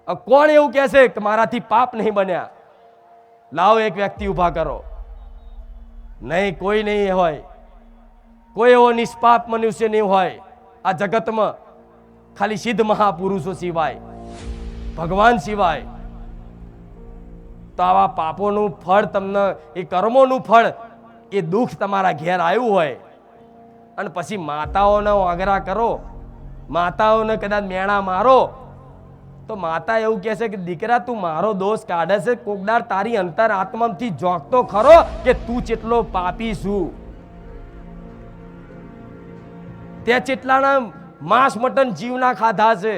કોણ એવું કહેશે કે મારાથી પાપ નહીં બન્યા? લાવો એક વ્યક્તિ ઉભા કરો. નહીં, કોઈ નહીં હોય. કોઈ એવો નિષ્પાપ મનુષ્ય નહીં હોય આ જગતમાં, ખાલી સિદ્ધ મહાપુરુષો સિવાય, ભગવાન સિવાય. તો આવા પાપોનું ફળ તમને, એ કર્મોનું ફળ, એ દુઃખ તમારા ઘેર આવ્યું હોય અને પછી માતાઓને આગ્રહ કરો, માતાઓને કદાચ મેણા મારો, તો માતા એવું કહે છે કે દીકરા તું મારો દોષ કાઢે છે, કોકદાર તારી અંતર આત્માથી જોગતો ખરો કે તું કેટલો પાપી છું. તે ચેટલાના માંસ મટન જીવના ખાધા છે,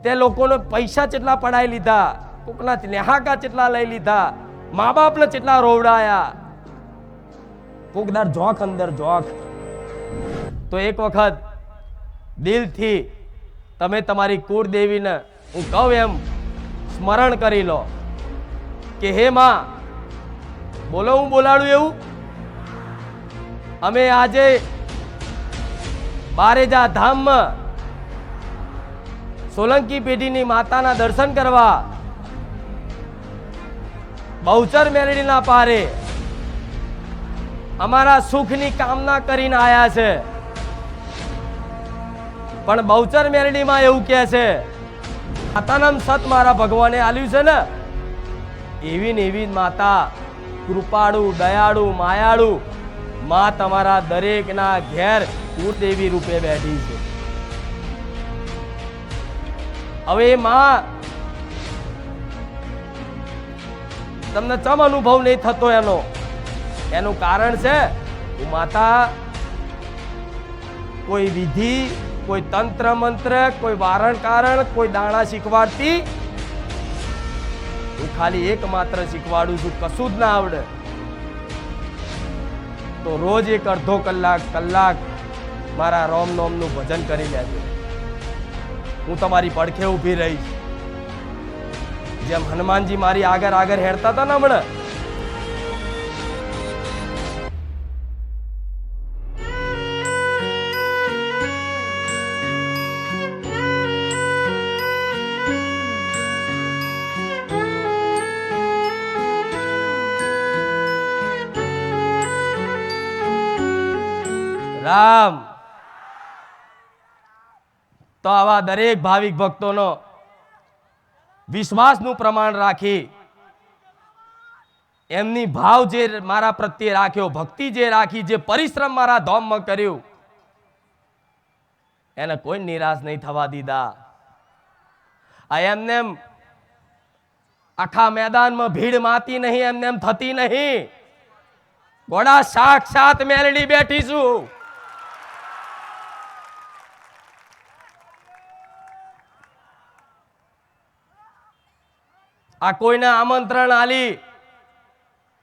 તે લોકોને પૈસા ચેટલા પડાઈ લીધા, કોકના નેહાકા ચેટલા લઈ લીધા, મા બાપને ચેટલા રોવડાયા, કોકદાર જોખ અંદર જોખ. તો એક વખત દિલથી તમે તમારી કુળદેવીને હું કહું એમ સ્મરણ કરી લો કે હે માં, બોલો હું બોલાડું એવું. અમે આજે બારેજા ધામમાં સોલંકી પેઢીની માતાના દર્શન કરવા બહુચર મેલડીના પારે અમારા સુખની કામના કરીને આયા છે. પણ બહુચર મેલડીમાં એવું કહે છે, માતાનામ સત મારા ભગવાને આલ્યું છે ને, એવી ને એવી માતા કૃપાળુ, દયાળુ, માયાળુ માં તમારા દરેકના ઘેર કુળદેવી રૂપે બેઠી છે. હવે માં તમને ચમ અનુભવ નહીં થતો એનું કારણ છે, માતા કોઈ વિધિ, કોઈ તંત્ર મંત્ર, કોઈ વારણ કારણ, કોઈ દાણા શીખવાડતી. હું ખાલી એકમાત્ર શીખવાડું છું, કશું જ ના આવડે તો રોજ એક અડધો કલાક મારા રોમ નોમનું ભજન કરી લેજો. હું તમારી પડખે ઊભી રહીશ. જેમ હનુમાનજી મારી આગળ હેડતા હતા ને હમણાં, રામ. તો આવા દરેક ભાવિક ભક્તોનો વિશ્વાસનું પ્રમાણ રાખી, એમની ભાવ જે મારા પ્રત્યે રાખ્યો, ભક્તિ જે રાખી, જે પરિશ્રમ મારા ધામમાં કર્યું, એને કોઈ નિરાશ નહીં થવા દીધા. આ એમને આખા મેદાનમાં ભીડ માતી નહીં, એમને થતી નહીં. ઘોડા સાક્ષાત મેલડી બેઠી છું. આ કોઈને આમંત્રણ આલી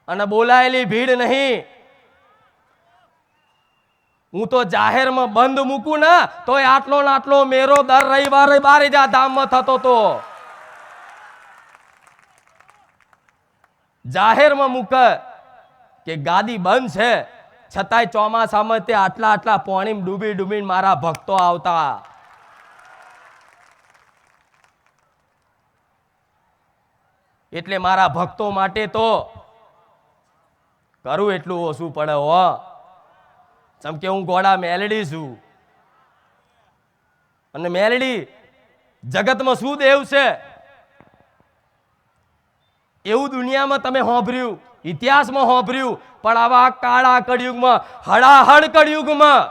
અને બોલાયેલી ભીડ નહીં. હું તો જાહેરમાં બંધ મૂકું ને તોય આટલો ને આટલો મેરો દર રવિવારે બારેજા ધામમાં થતો તો. જાહેરમાં મૂક કે ગાદી બંધ છે, છતાંય ચોમાસામાં તે આટલા પાણીમાં ડૂબીને મારા ભક્તો આવતા. એટલે મારા ભક્તો માટે તો કરું એટલું ઓછું પડે હો. જેમ કે હું ઘોડા મેલડી છું, અને મેલડી જગતમાં શું દેવ છે એવું દુનિયામાં તમે સાંભળ્યું, ઇતિહાસમાં સાંભળ્યું, પણ આવા કાળા કળિયુગમાં, હળાહળ કળિયુગમાં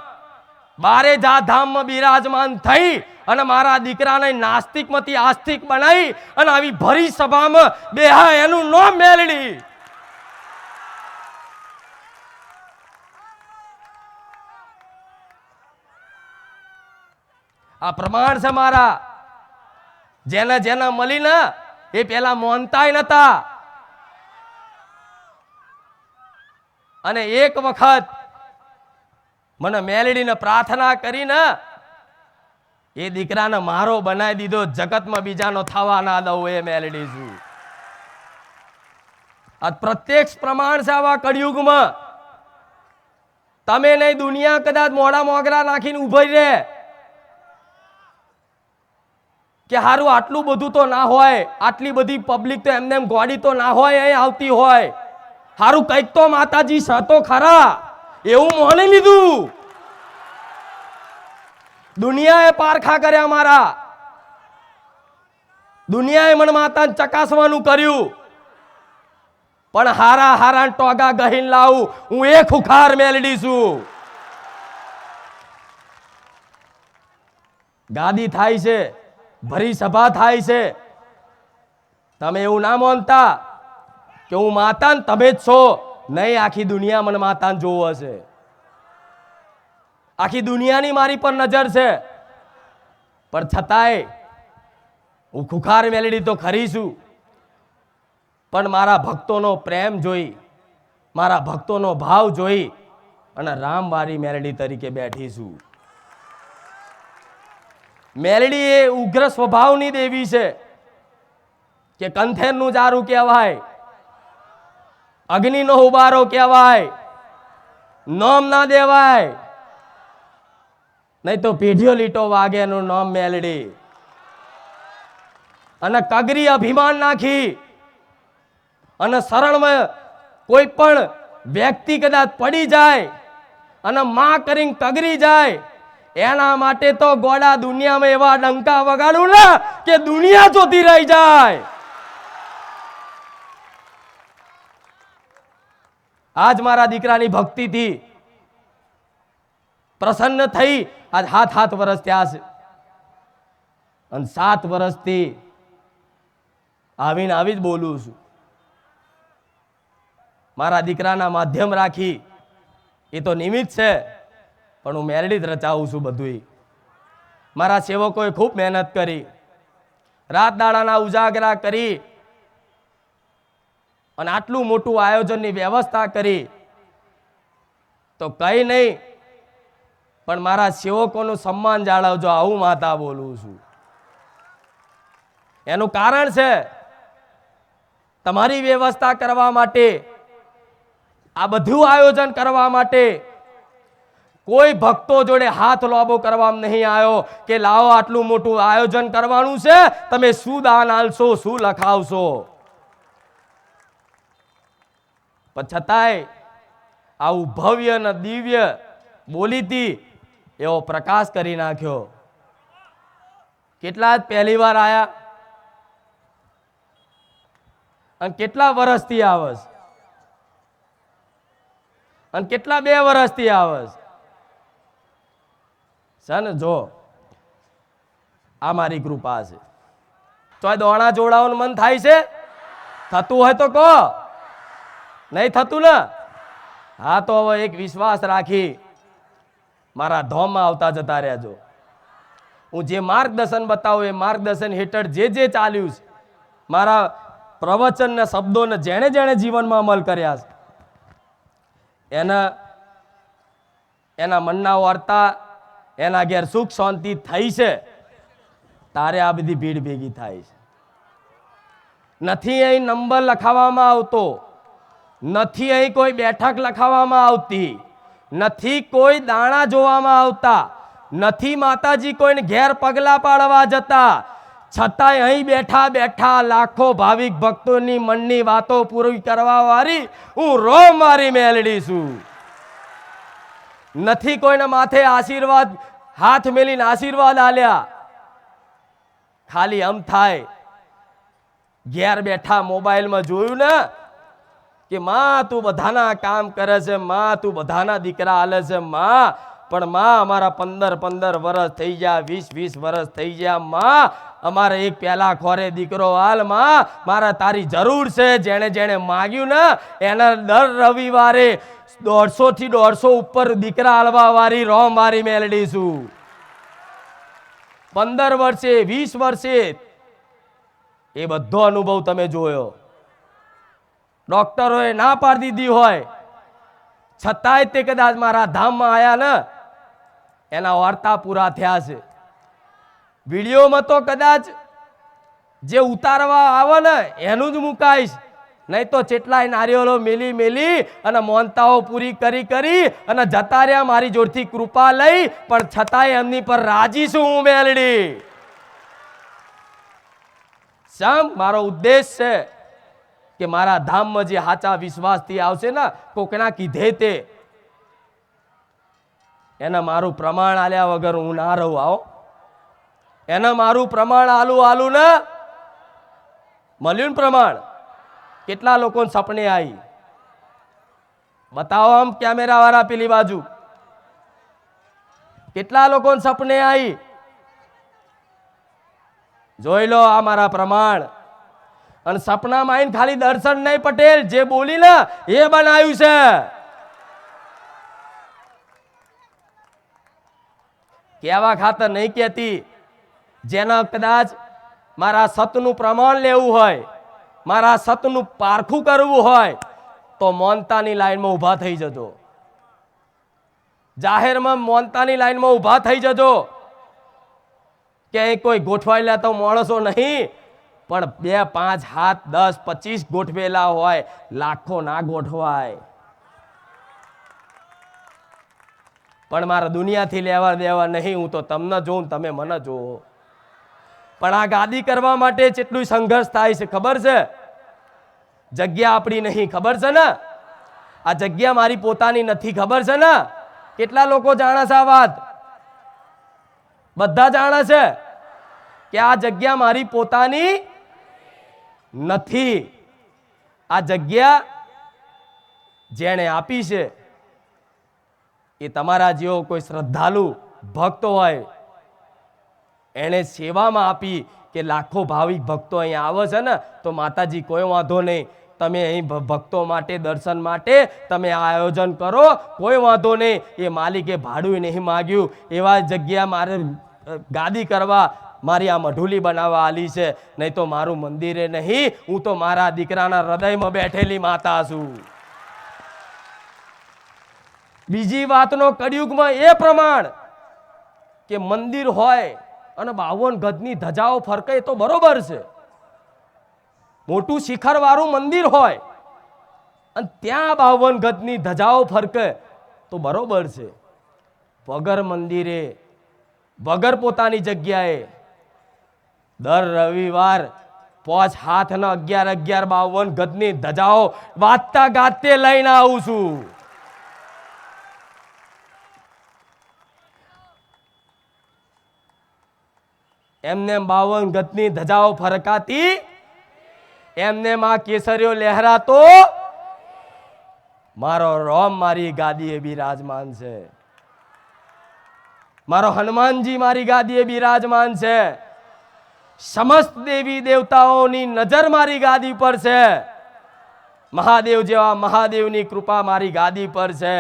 બારેજા ધામમાં બિરાજમાન થઈ અને મારા દીકરાને નાસ્તિકમાંથી આસ્તિક બનાવી અને આવી ભરી સભામાં બેહા, એનું નામ મેલડી. આ પ્રમાણ છે મારા. જેને મળી ને એ પેલા મોનતાય નતા, અને એક વખત મને મેલડીને પ્રાર્થના કરીને એ દીકરાને મારો બનાવી દીધો. જગતમાં બીજાનો થવા ના દઉં, એ મેલડી છું. આ પ્રત્યક્ષ પ્રમાણ છે આવા કળિયુગમાં. તમે નહીં, દુનિયા કદાચ મોઢા મોગરા નાખીને ઉભી રહે, કે હારું આટલું બધું તો ના હોય, આટલી બધી પબ્લિક તો એમને એમ ગોડી તો ના હોય અહીં આવતી હોય, હારું કંઈક તો માતાજી છે તો ખરા એવું માની લીધું. દુનિયાએ પારખા કર્યા મારા, દુનિયાએ મને માતાને ચકાસવાનું કર્યું, પણ હારા હારા ટોગા ગહીન લાવું હું એ ખુખાર મેલડી છું. ગાદી થાય છે, ભરી સભા થાય છે, તમે એવું ના માનતા કે હું માતાન તમે જ છો. નહીં, આખી દુનિયા મને માતાને જોવો હશે, આખી દુનિયાની મારી પર નજર છે, પણ છતાંય હું ખુખાર મેલડી તો ખરી છું, પણ મારા ભક્તોનો પ્રેમ જોઈ, મારા ભક્તોનો ભાવ જોઈ અને રામવારી મેલડી તરીકે બેઠી છું. મેલડી એ ઉગ્ર સ્વભાવની દેવી છે કે કંથેરનું જારું કહેવાય, અગ્નિનો ઉબારો કહેવાય, નામ ના દેવાય, નહીં તો પેઢીઓ લીટો વાગે એનું નામ મેલડી. અને કગરી અભિમાન નાખી અને શરણમાં કોઈ પણ વ્યક્તિ કદાચ પડી જાય અને માં કરીને કગરી જાય, એના માટે તો ગોડા દુનિયામાં એવા ડંકા વગાડું ને કે દુનિયા જોતી રહી જાય. આજ મારા દીકરાની ભક્તિથી પ્રસન્ન થઈ આજ 7 વર્ષ થયા છે, અને 7 વર્ષથી આવીને આવી જ બોલું છું. મારા દીકરાના માધ્યમ રાખી એ તો નિમિત્ત છે, પણ હું મેલડી જ રચાવું છું. બધું મારા સેવકોએ ખૂબ મહેનત કરી, રાત દાડાના ઉજાગરા કરી અને આટલું મોટું આયોજનની વ્યવસ્થા કરી, તો કઈ નહીં, પણ મારા સેવકોનું સન્માન જાળવજો, આવું માતા બોલું છું. એનું કારણ છે તમારી વ્યવસ્થા કરવા માટે, આ બધું આયોજન કરવા માટે કોઈ ભક્તો જોડે હાથ લોબો કરવામાં નહીં આવ્યો કે લાવો આટલું મોટું આયોજન કરવાનું છે, તમે શું દાન આલશો, શું લખાવશો. પણ છતાંય આવું ભવ્ય અને દિવ્ય બોલીથી એવો પ્રકાશ કરી નાખ્યો. કેટલા જ પહેલી વાર આયા અને કેટલા વર્ષથી આવસ, અને કેટલા 2 વર્ષથી આવસ છે ને. જો આ મારી કૃપા છે. તો દોણા જોડાવાનું મન થાય છે, થતું હોય તો કહો, નહીં થતું ને, હા તો હવે એક વિશ્વાસ રાખી મારા ધોમમાં આવતા જતા રહેજો. હું જે માર્ગદર્શન બતાવું એ માર્ગદર્શન હેઠળ જે જે ચાલ્યું છે, મારા પ્રવચનના શબ્દોને જેણે જેણે જીવનમાં અમલ કર્યા છે, એના મનના વાર્તા, એના ઘેર સુખ શાંતિ થઈ છે, તારે આ બધી ભીડ ભેગી થાય છે. નથી અહીં નંબર લખાવવામાં આવતો, નથી અહીં કોઈ બેઠક લખાવવામાં આવતી, નથી કોઈ દાણા જોવામાં આવતા, નથી માતાજી કોઈને ઘેર પગલા પાડવા જતા, છતાંય અહીં બેઠા બેઠા લાખો ભાવિક ભક્તોની મનની વાતો પૂરી કરવા વાળી હું રામવારી મેલડી છું. નથી કોઈના માથે આશીર્વાદ હાથ મેલીને આશીર્વાદ આલ્યા, ખાલી આમ થાય ઘેર બેઠા મોબાઈલમાં જોયું ને કે માં તું બધાના કામ કરે છે, માં તું બધાના દીકરા આલે છે, માં પણ માં અમારા 15 વર્ષ થઈ ગયા, 20 વર્ષ થઈ ગયા, માં અમારે એક પહેલા ખોરે દીકરો હાલ, માં મારા તારી જરૂર છે. જેણે જેણે માગ્યું ને એને દર રવિવારે 150 થી 150 ઉપર દીકરા હાલવા વાળી રામવારી મેલડી છું. 15 વર્ષે 20 વર્ષે એ બધો અનુભવ તમે જોયો. ડોક્ટરોએ ના પાડી દીધી હોય છતાંય તે કદાચ મારા ધામમાં આયા ને, એના વાર્તા પૂરા થયા છે. વિડીયોમાં તો કદાચ જે ઉતારવા આવે ને એનું જ મુકાઈશ, નહીં તો કેટલાય નારિયેળો મેલી મેલી અને મોનતાઓ પૂરી કરી કરી અને જતા રહ્યા મારી જોડથી કૃપા લઈ, પણ છતાંય એમની પર રાજી છું હું મેલડી. સમ મારો ઉદ્દેશ છે કે મારા ધામમાં જે સાચા વિશ્વાસથી આવશે ને કોકના કીધે તે એને મારું પ્રમાણ આલ્યા વગર હું ના રહું. આવો એને મારું પ્રમાણ આલું ને મળ્યું ને પ્રમાણ. કેટલા લોકોને સપને આવી? બતાવો આમ કેમેરા વાળા પેલી બાજુ. કેટલા લોકોને સપને આવી? જોઈ લો આ મારા પ્રમાણ. અને સપનામાં આવીને ખાલી દર્શન નહીં પટેલ જે બોલી ને એ બનાવ્યું છે. કેવા ખાતર નહીં કહેતી. જેના કદાચ મારા સતનું પ્રમાણ લેવું હોય, મારા સતનું પારખું કરવું હોય તો મોનતાની લાઈનમાં ઊભા થઈ જજો. જાહેરમાં મોનતાની લાઈનમાં ઊભા થઈ જજો. કે કોઈ ગોઠવાયેલા તો માણસો નહીં, પણ 2, 5, 7, 10, 25 ગોઠવેલા હોય, લાખો ના ગોઠવાય. પણ મારા દુનિયાથી લેવા દેવા નહીં. હું તો તમને જોઉં, તમે મને જોવો. પણ આ ગાદી કરવા માટે કેટલું સંઘર્ષ થાય છે ખબર છે? જગ્યા આપણી નહીં, ખબર છે ને? આ જગ્યા મારી પોતાની નથી, ખબર છે ને? કેટલા લોકો જાણે છે આ વાત? બધા જાણે છે કે આ જગ્યા મારી પોતાની નથી. આ જગ્યા જેણે આપી છે એ તમારા જેવો કોઈ શ્રદ્ધાળુ ભક્ત હોય એને સેવામાં આપી. કે લાખો ભાવિક ભક્તો અહીં આવે છે ને તો માતાજી કોઈ વાંધો નહીં, તમે અહીં ભક્તો માટે દર્શન માટે તમે આ આયોજન કરો, કોઈ વાંધો નહીં. એ માલિકે ભાડું નહીં માગ્યું. એવા જગ્યા મારે ગાદી કરવા, મારી આ મઢુલી બનાવવા આલી છે. નહીં તો મારું મંદિરે નહીં, હું તો મારા દીકરાના હૃદયમાં બેઠેલી માતા છું. બીજી વાતનો કળિયુગમાં એ પ્રમાણ કે મંદિર હોય અને 52 ગજની ધજાઓ ફરકે તો બરોબર છે. મોટું શિખર વાળું મંદિર હોય અને ત્યાં 52 ગજની ધજાઓ ફરકે તો બરોબર છે. વગર મંદિરે, વગર પોતાની જગ્યાએ દર રવિવાર 5 હાથના 11 52 ગજની ધજાઓ વાતતા ગાતે લઈને આવું છું. એમને 52 ગજની ધજાઓ ફરકાતી, એમને માં કેસરીઓ લહેરાતો, મારો રોમ મારી ગાદીએ બિરાજમાન છે. મારો હનુમાનજી મારી ગાદીએ બિરાજમાન છે. સમસ્ત દેવી દેવતાઓની નજર મારી ગાદી પર છે. મહાદેવ જેવા મહાદેવની કૃપા મારી ગાદી પર છે.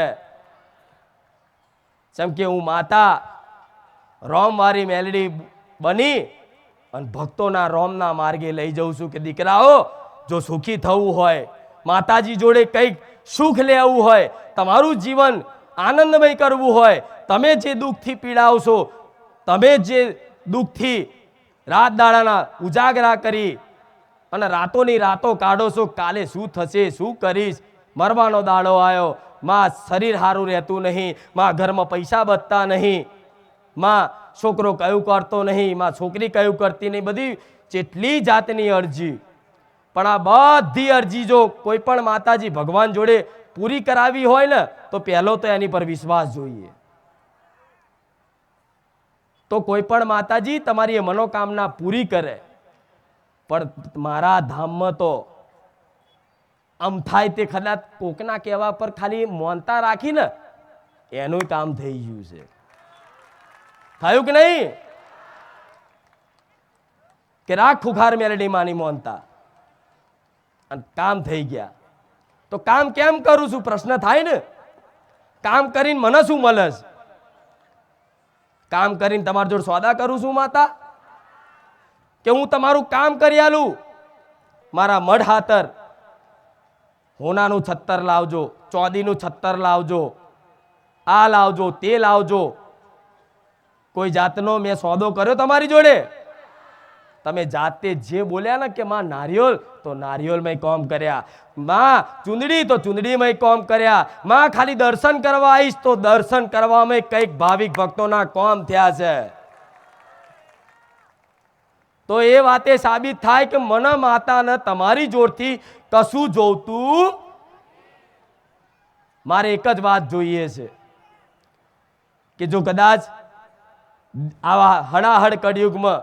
જેમ કે હું માતા રોમ વાળી મેલડી બની અને ભક્તોના રોમના માર્ગે લઈ જઉં છું. કે દીકરાઓ જો સુખી થવું હોય, માતાજી જોડે કંઈક સુખ લેવું હોય, તમારું જીવન આનંદમય કરવું હોય, તમે જે દુઃખથી પીડાવશો, તમે જે દુઃખથી રાત દાડાના ઉજાગરા કરી અને રાતોની રાતો કાઢો છો, કાલે શું થશે, શું કરીશ, મરવાનો દાડો આવ્યો, માં શરીર સારું રહેતું નહીં, માં ઘરમાં પૈસા બચતા નહીં, માં છોકરો કયું કરતો નહીં, માં છોકરી કયું કરતી નહીં, બધી જેટલી જાતની અરજી. પણ આ બધી અરજી જો કોઈ પણ માતાજી ભગવાન જોડે પૂરી કરાવી હોય ને તો પહેલો તો એની પર વિશ્વાસ જોઈએ. તો કોઈ પણ માતાજી તમારી મનોકામના પૂરી કરે. પણ મારા ધામમાં તો આમ થાય તે કદાચ કોકના કહેવા પર ખાલી મોનતા રાખીને એનું કામ થઈ ગયું છે. થયું કે નહીં? કે રાખ ખુખાર મેલડી માની મોનતા અને કામ થઈ ગયા. તો કામ કેમ કરું છું પ્રશ્ન થાય ને. કામ કરીને મને શું મળે? કામ કરીને તમારી જોડે સોદા કરું છું માતા? કે હું તમારું કામ કરી આલું? મારા મઢ હાતર હોનાનું 76 લાવજો, ચોદીનું 76 લાવજો, આ લાવજો, તે લાવજો. કોઈ જાતનો મેં સોદો કર્યો તમારી જોડે? તમે જાતે જે બોલ્યા ને કે માં નારિયોલ, તો નારિયોલમાં કામ કર્યા. માં ચુંદડી, તો ચુંદડીમાં કામ કર્યા. માં ખાલી દર્શન કરવા આવીશ તો દર્શન કરવામાં કંઈક ભાવિક ભક્તોના કામ થયા છે. તો એ વાતે સાબિત થાય કે મને માતાને તમારી જોડથી કશું જોતું. મારે એક જ વાત જોઈએ છે કે જો કદાચ આવા હડાહડ કળિયુગમાં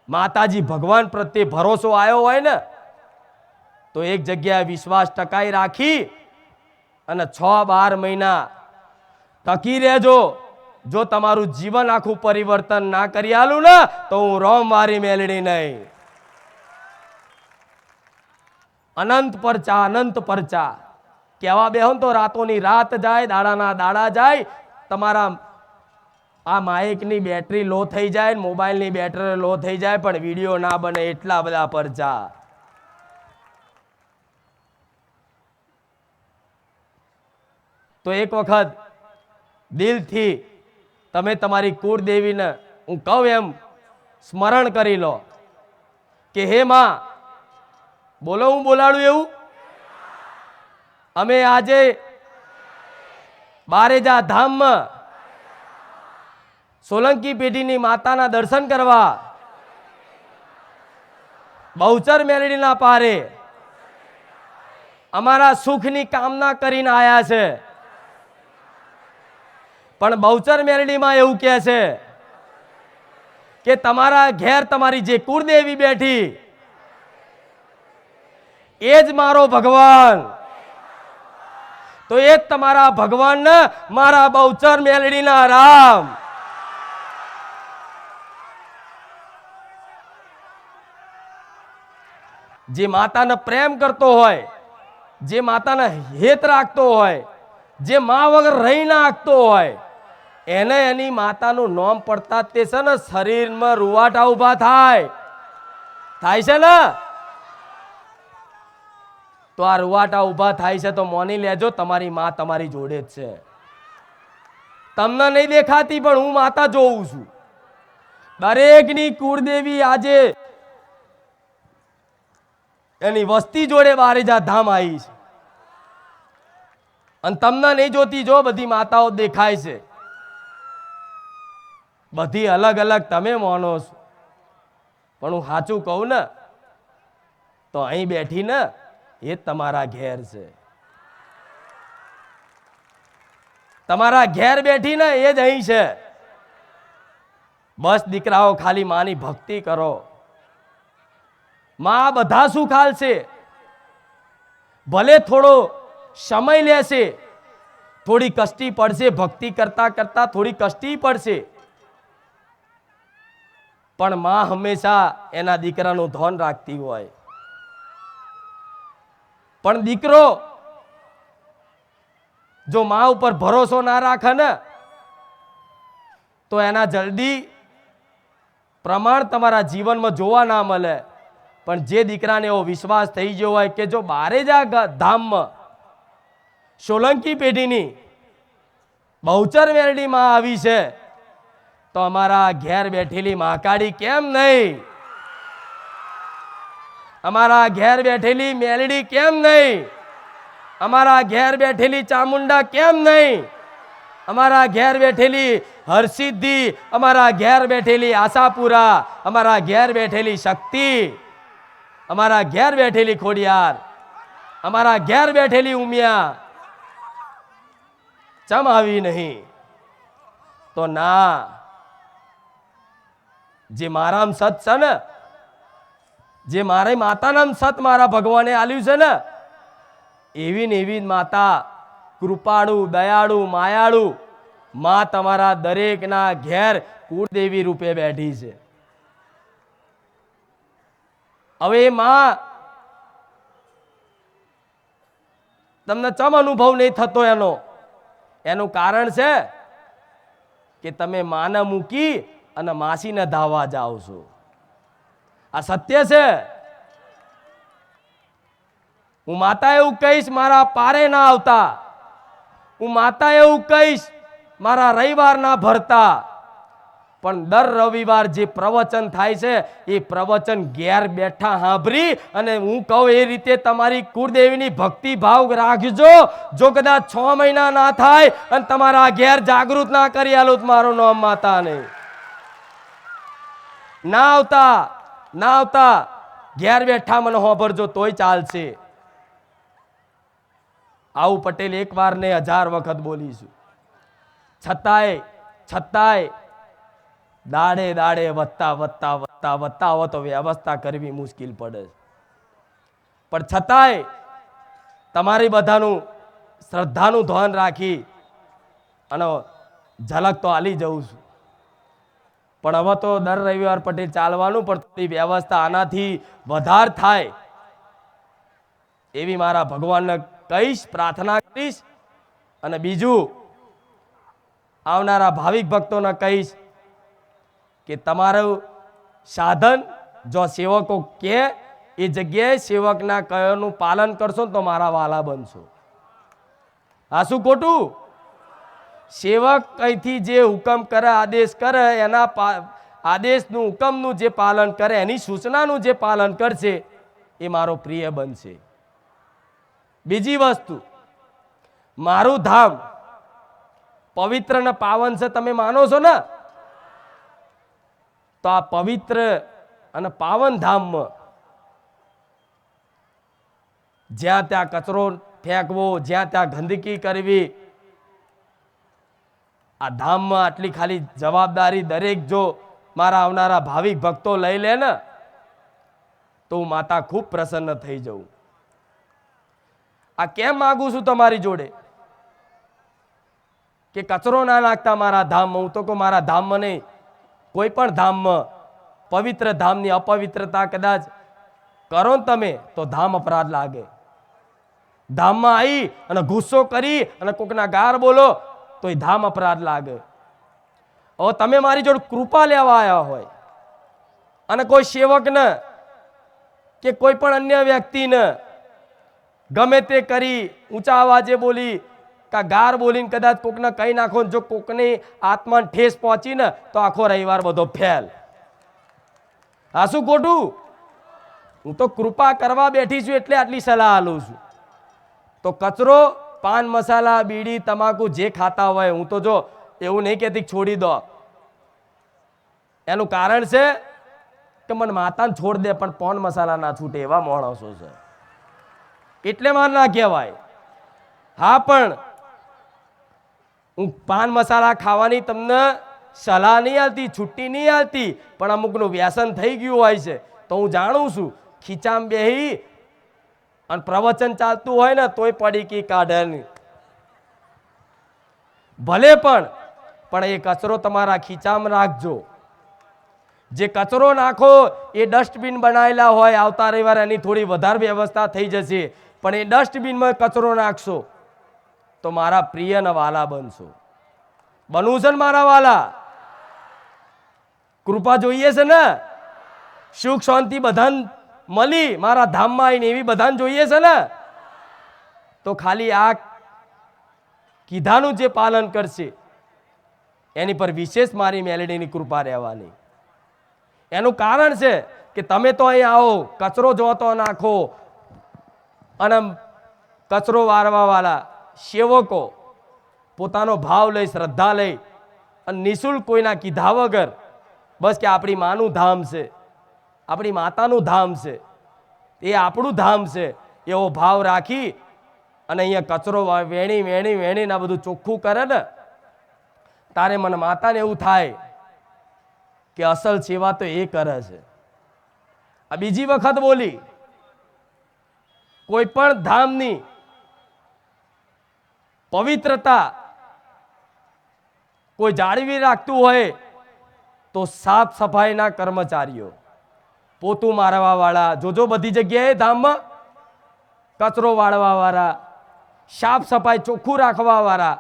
માતાજી ભગવાન પ્રત્યે ભરોસો આવ્યો હોય ને, તો એક જગ્યાએ વિશ્વાસ ટકાઈ રાખી અને 6-12 મહિના ટકી રહેજો. જો તમારું જીવન આખું પરિવર્તન ના કરી આલું ને, તો હું રોમ મારી મેલડી નહીં. અનંત પરચા, અનંત પરચા કહેવા બેહો તો રાતોની રાત જાય, દાડાના દાડા જાય. તમારા આ માઇકની બેટરી લો થઈ જાય, મોબાઈલની બેટરી લો થઈ જાય, પણ વિડીયો ના બને, એટલા બધા પરચા. તો એક વખત દિલથી તમે તમારી કુળદેવીને હું કહું એમ સ્મરણ કરી લો કે હે માં, બોલો હું બોલાડું એવું. અમે આજે બારેજા ધામમાં સોલંકી પેઢીની માતાના દર્શન કરવા બહુચર મેલડીના પારે અમારા સુખની કામના કરીને આયા છે. પણ બહુચર મેલડીમાં એવું કહે છે કે તમારા ઘેર તમારી જે કુળદેવી બેઠી એ જ મારો ભગવાન. તો એ જ તમારા ભગવાન ને મારા બહુચર મેલડીના રામ. જે માતાને પ્રેમ કરતો હોય, જે માતાને હેત રાખતો હોય, જે મા વગર રહી નાખતો હોય, એને એની માતાનું નામ પડતા તે છે ને શરીરમાં રૂવાટા ઉભા થાય છે ને. તો આ રૂવાટા ઉભા થાય છે તો મોની લેજો, તમારી મા તમારી જોડે જ છે. તમને નહીં દેખાતી, પણ હું માતા જોઉં છું. દરેકની કુળદેવી આજે એની વસ્તી જોડે બારેજા ધામ આવી છે. અને તમને નહીં જોતી, જો બધી માતાઓ દેખાય છે, બધી અલગ અલગ તમે માનો છો. પણ હું સાચું કહું ને, તો અહીં બેઠી ને એ તમારા ઘેર છે. તમારા ઘેર બેઠી ને એ જ અહીં છે. બસ દીકરાઓ ખાલી માની ભક્તિ કરો, માં બધા સુખ આલશે. ભલે થોડો સમય લેશે, થોડી કષ્ટી પડશે, ભક્તિ કરતા કરતા થોડી કષ્ટી પડશે, પણ માં હંમેશા એના દીકરાનું ધ્યાન રાખતી હોય. પણ દીકરો જો માં ઉપર ભરોસો ના રાખે ને, તો એના જલ્દી પ્રમાણ તમારા જીવનમાં જોવા ના મળે. પણ જે દીકરાને એવો વિશ્વાસ થઈ ગયો હોય કે જો બારેજા ધામમાં સોલંકી પેઢીની બહુચર મેલડીમાં આવી છે, તો અમારા ઘેર બેઠેલી મહાકાળી કેમ નહીં, અમારા ઘેર બેઠેલી મેલડી કેમ નહીં, અમારા ઘેર બેઠેલી ચામુંડા કેમ નહીં, અમારા ઘેર બેઠેલી હરસિદ્ધિ, અમારા ઘેર બેઠેલી આશાપુરા, અમારા ઘેર બેઠેલી શક્તિ, અમારા ઘેર બેઠેલી ખોડિયાર, અમારા ઘેર બેઠેલી ઉમિયા ચમ આવી નહીં. તો ના, જે મારામ સત છે ને, જે મારી માતાનામ સત મારા ભગવાને આલ્યું છે ને, એવી ને એવી માતા કૃપાળુ, દયાળુ, માયાળુ માં તમારા દરેકના ઘેર કુળદેવી રૂપે બેઠી છે. હવે માં તમને ચમ અનુભવ નહીં થતો, એનું કારણ છે કે તમે માને મૂકી અને માસીને ધાવા જાઓ છો. આ સત્ય છે. હું માતા એવું કહીશ, મારા પારે ના આવતા. હું માતા એવું કહીશ, મારા રવિવાર ના ભરતા. પણ દર રવિવાર જે પ્રવચન થાય છે, એ પ્રવચન ઘેર બેઠા સાંભળી અને હું કહું એ રીતે તમારી કુળદેવીની ભક્તિ ભાવ રાખજો. જો કદાચ 6 મહિના ના થાય અને તમારા ઘેર જાગૃત ના કરી આલો, મારું નામ માતા નહીં ના આવતા. ના આવતા ઘેર બેઠા મને હોભરજો તોય ચાલશે. આવું પટેલ એક વાર ને 1000 વખત બોલીશું. છતાંય દાડે દાડે વધતા હો તો વ્યવસ્થા કરવી મુશ્કેલ પડે. પણ છતાંય તમારી બધાનું શ્રદ્ધાનું ધ્યાન રાખી અને ઝલક તો આલી જઉં છું. પણ હવે તો દર રવિવાર પટેલ ચાલવાનું, પણ થોડી વ્યવસ્થા આનાથી વધારે થાય એવી મારા ભગવાનને કહીશ, પ્રાર્થના કરીશ. અને બીજું આવનારા ભાવિક ભક્તોને કહીશ કે તમારું સાધન જો સેવકો કે એ જગ્યાએ સેવકના કહેવાનું પાલન કરશો તો મારા વાલા બનશો. આ શું ખોટું? સેવક કઈથી જે હુકમ કરે, આદેશ કરે, એના આદેશનું હુકમનું જે પાલન કરે, એની સૂચનાનું જે પાલન કરશે એ મારો પ્રિય બનશે. બીજી વસ્તુ, મારું ધામ પવિત્ર ને પાવન છે, તમે માનો છો ને? તો આ પવિત્ર અને પાવન ધામમાં જ્યાં ત્યાં કચરો ફેંકવો, જ્યાં ત્યાં ગંદકી કરવી, આ ધામમાં આટલી ખાલી જવાબદારી દરેક જો મારા આવનારા ભાવિક ભક્તો લઈ લે ને તો હું માતા ખૂબ પ્રસન્ન થઈ જાઉં. આ કેમ માંગુ છું તમારી જોડે કે કચરો ના નાખતા મારા ધામમાં. હું તો કહું મારા ધામમાં નહીં, કોઈ પણ ધામમાં પવિત્ર ધામની અપવિત્રતા કદાચ કરો ને તમે તો ધામ અપરાધ લાગે. ધામમાં આવી અને ગુસ્સો કરી અને કોકના ગાર બોલો તો એ ધામ અપરાધ લાગે. હવે તમે મારી જોડે કૃપા લેવા આવ્યા હોય અને કોઈ સેવકને કે કોઈ પણ અન્ય વ્યક્તિને ગમે તે કરી ઊંચા અવાજે બોલી કા ગાર બોલીને કદાચ કોકને કહી નાખો, જો કોકની આત્માને ઠેસ પહોંચી ને તો આખો રવિવાર બધો ફેલ. આ શું ખોટું? હું તો કૃપા કરવા બેઠી છું એટલે આટલી સલાહ આલું છું. તો કચરો, પાન મસાલા, બીડી, તમાકુ જે ખાતા હોય, હું તો જો એવું નહીં કહેતી છોડી દો. એનું કારણ છે કે મને માતાને છોડ દે પણ પાન મસાલા ના છૂટે એવા માણસો છે, એટલે માર ના કહેવાય. હા, પણ હું પાન મસાલા ખાવાની તમને સલાહ નહીં આલતી, છુટ્ટી નહીં આલતી, પણ અમુકનું વ્યસન થઈ ગયું હોય છે તો હું જાણું છું. ખીચામાં બેહી અને પ્રવચન ચાલતું હોય ને તોય પડીકી કાઢે નહીં. ભલે પણ એ કચરો તમારા ખીચામાં રાખજો. જે કચરો નાખો એ ડસ્ટબિન બનાવેલા હોય, આવતા રવિવારે એની થોડી વધારે વ્યવસ્થા થઈ જશે, પણ એ ડસ્ટબિનમાં કચરો નાખશો તો મારા પ્રિય ને વાલા બનશો. બનવું છે ને મારા વાલા? કૃપા જોઈએ છે ને? સુખ શાંતિ બધાને મળી મારા ધામમાં આવીને એવી બધાને જોઈએ છે ને? તો ખાલી આ કીધાનું જે પાલન કરશે એની પર વિશેષ મારી મેલેડીની કૃપા રહેવાની. એનું કારણ છે કે તમે તો અહીં આવો, કચરો જોતો નાખો, અને કચરો વારવા વાળા સેવકો પોતાનો ભાવ લઈ, શ્રદ્ધા લઈ અને નિઃશુલ્ક કોઈના કીધા વગર બસ કે આપણી માનું ધામ છે, આપણી માતાનું ધામ છે, એ આપણું ધામ છે એવો ભાવ રાખી અને અહીંયા કચરો વેણી આ બધું ચોખ્ખું કરે ને તારે મને માતાને એવું થાય કે અસલ સેવા તો એ કરે છે. આ બીજી વખત બોલી, કોઈ પણ ધામની પવિત્રતા કોઈ જાળવી રાખતું હોય તો સાફ સફાઈના કર્મચારીઓ, પોતું મારવા વાળા, જોજો બધી જગ્યાએ ધામમાં કચરો વાળવા વાળા, સાફ સફાઈ ચોખ્ખું રાખવા વાળા,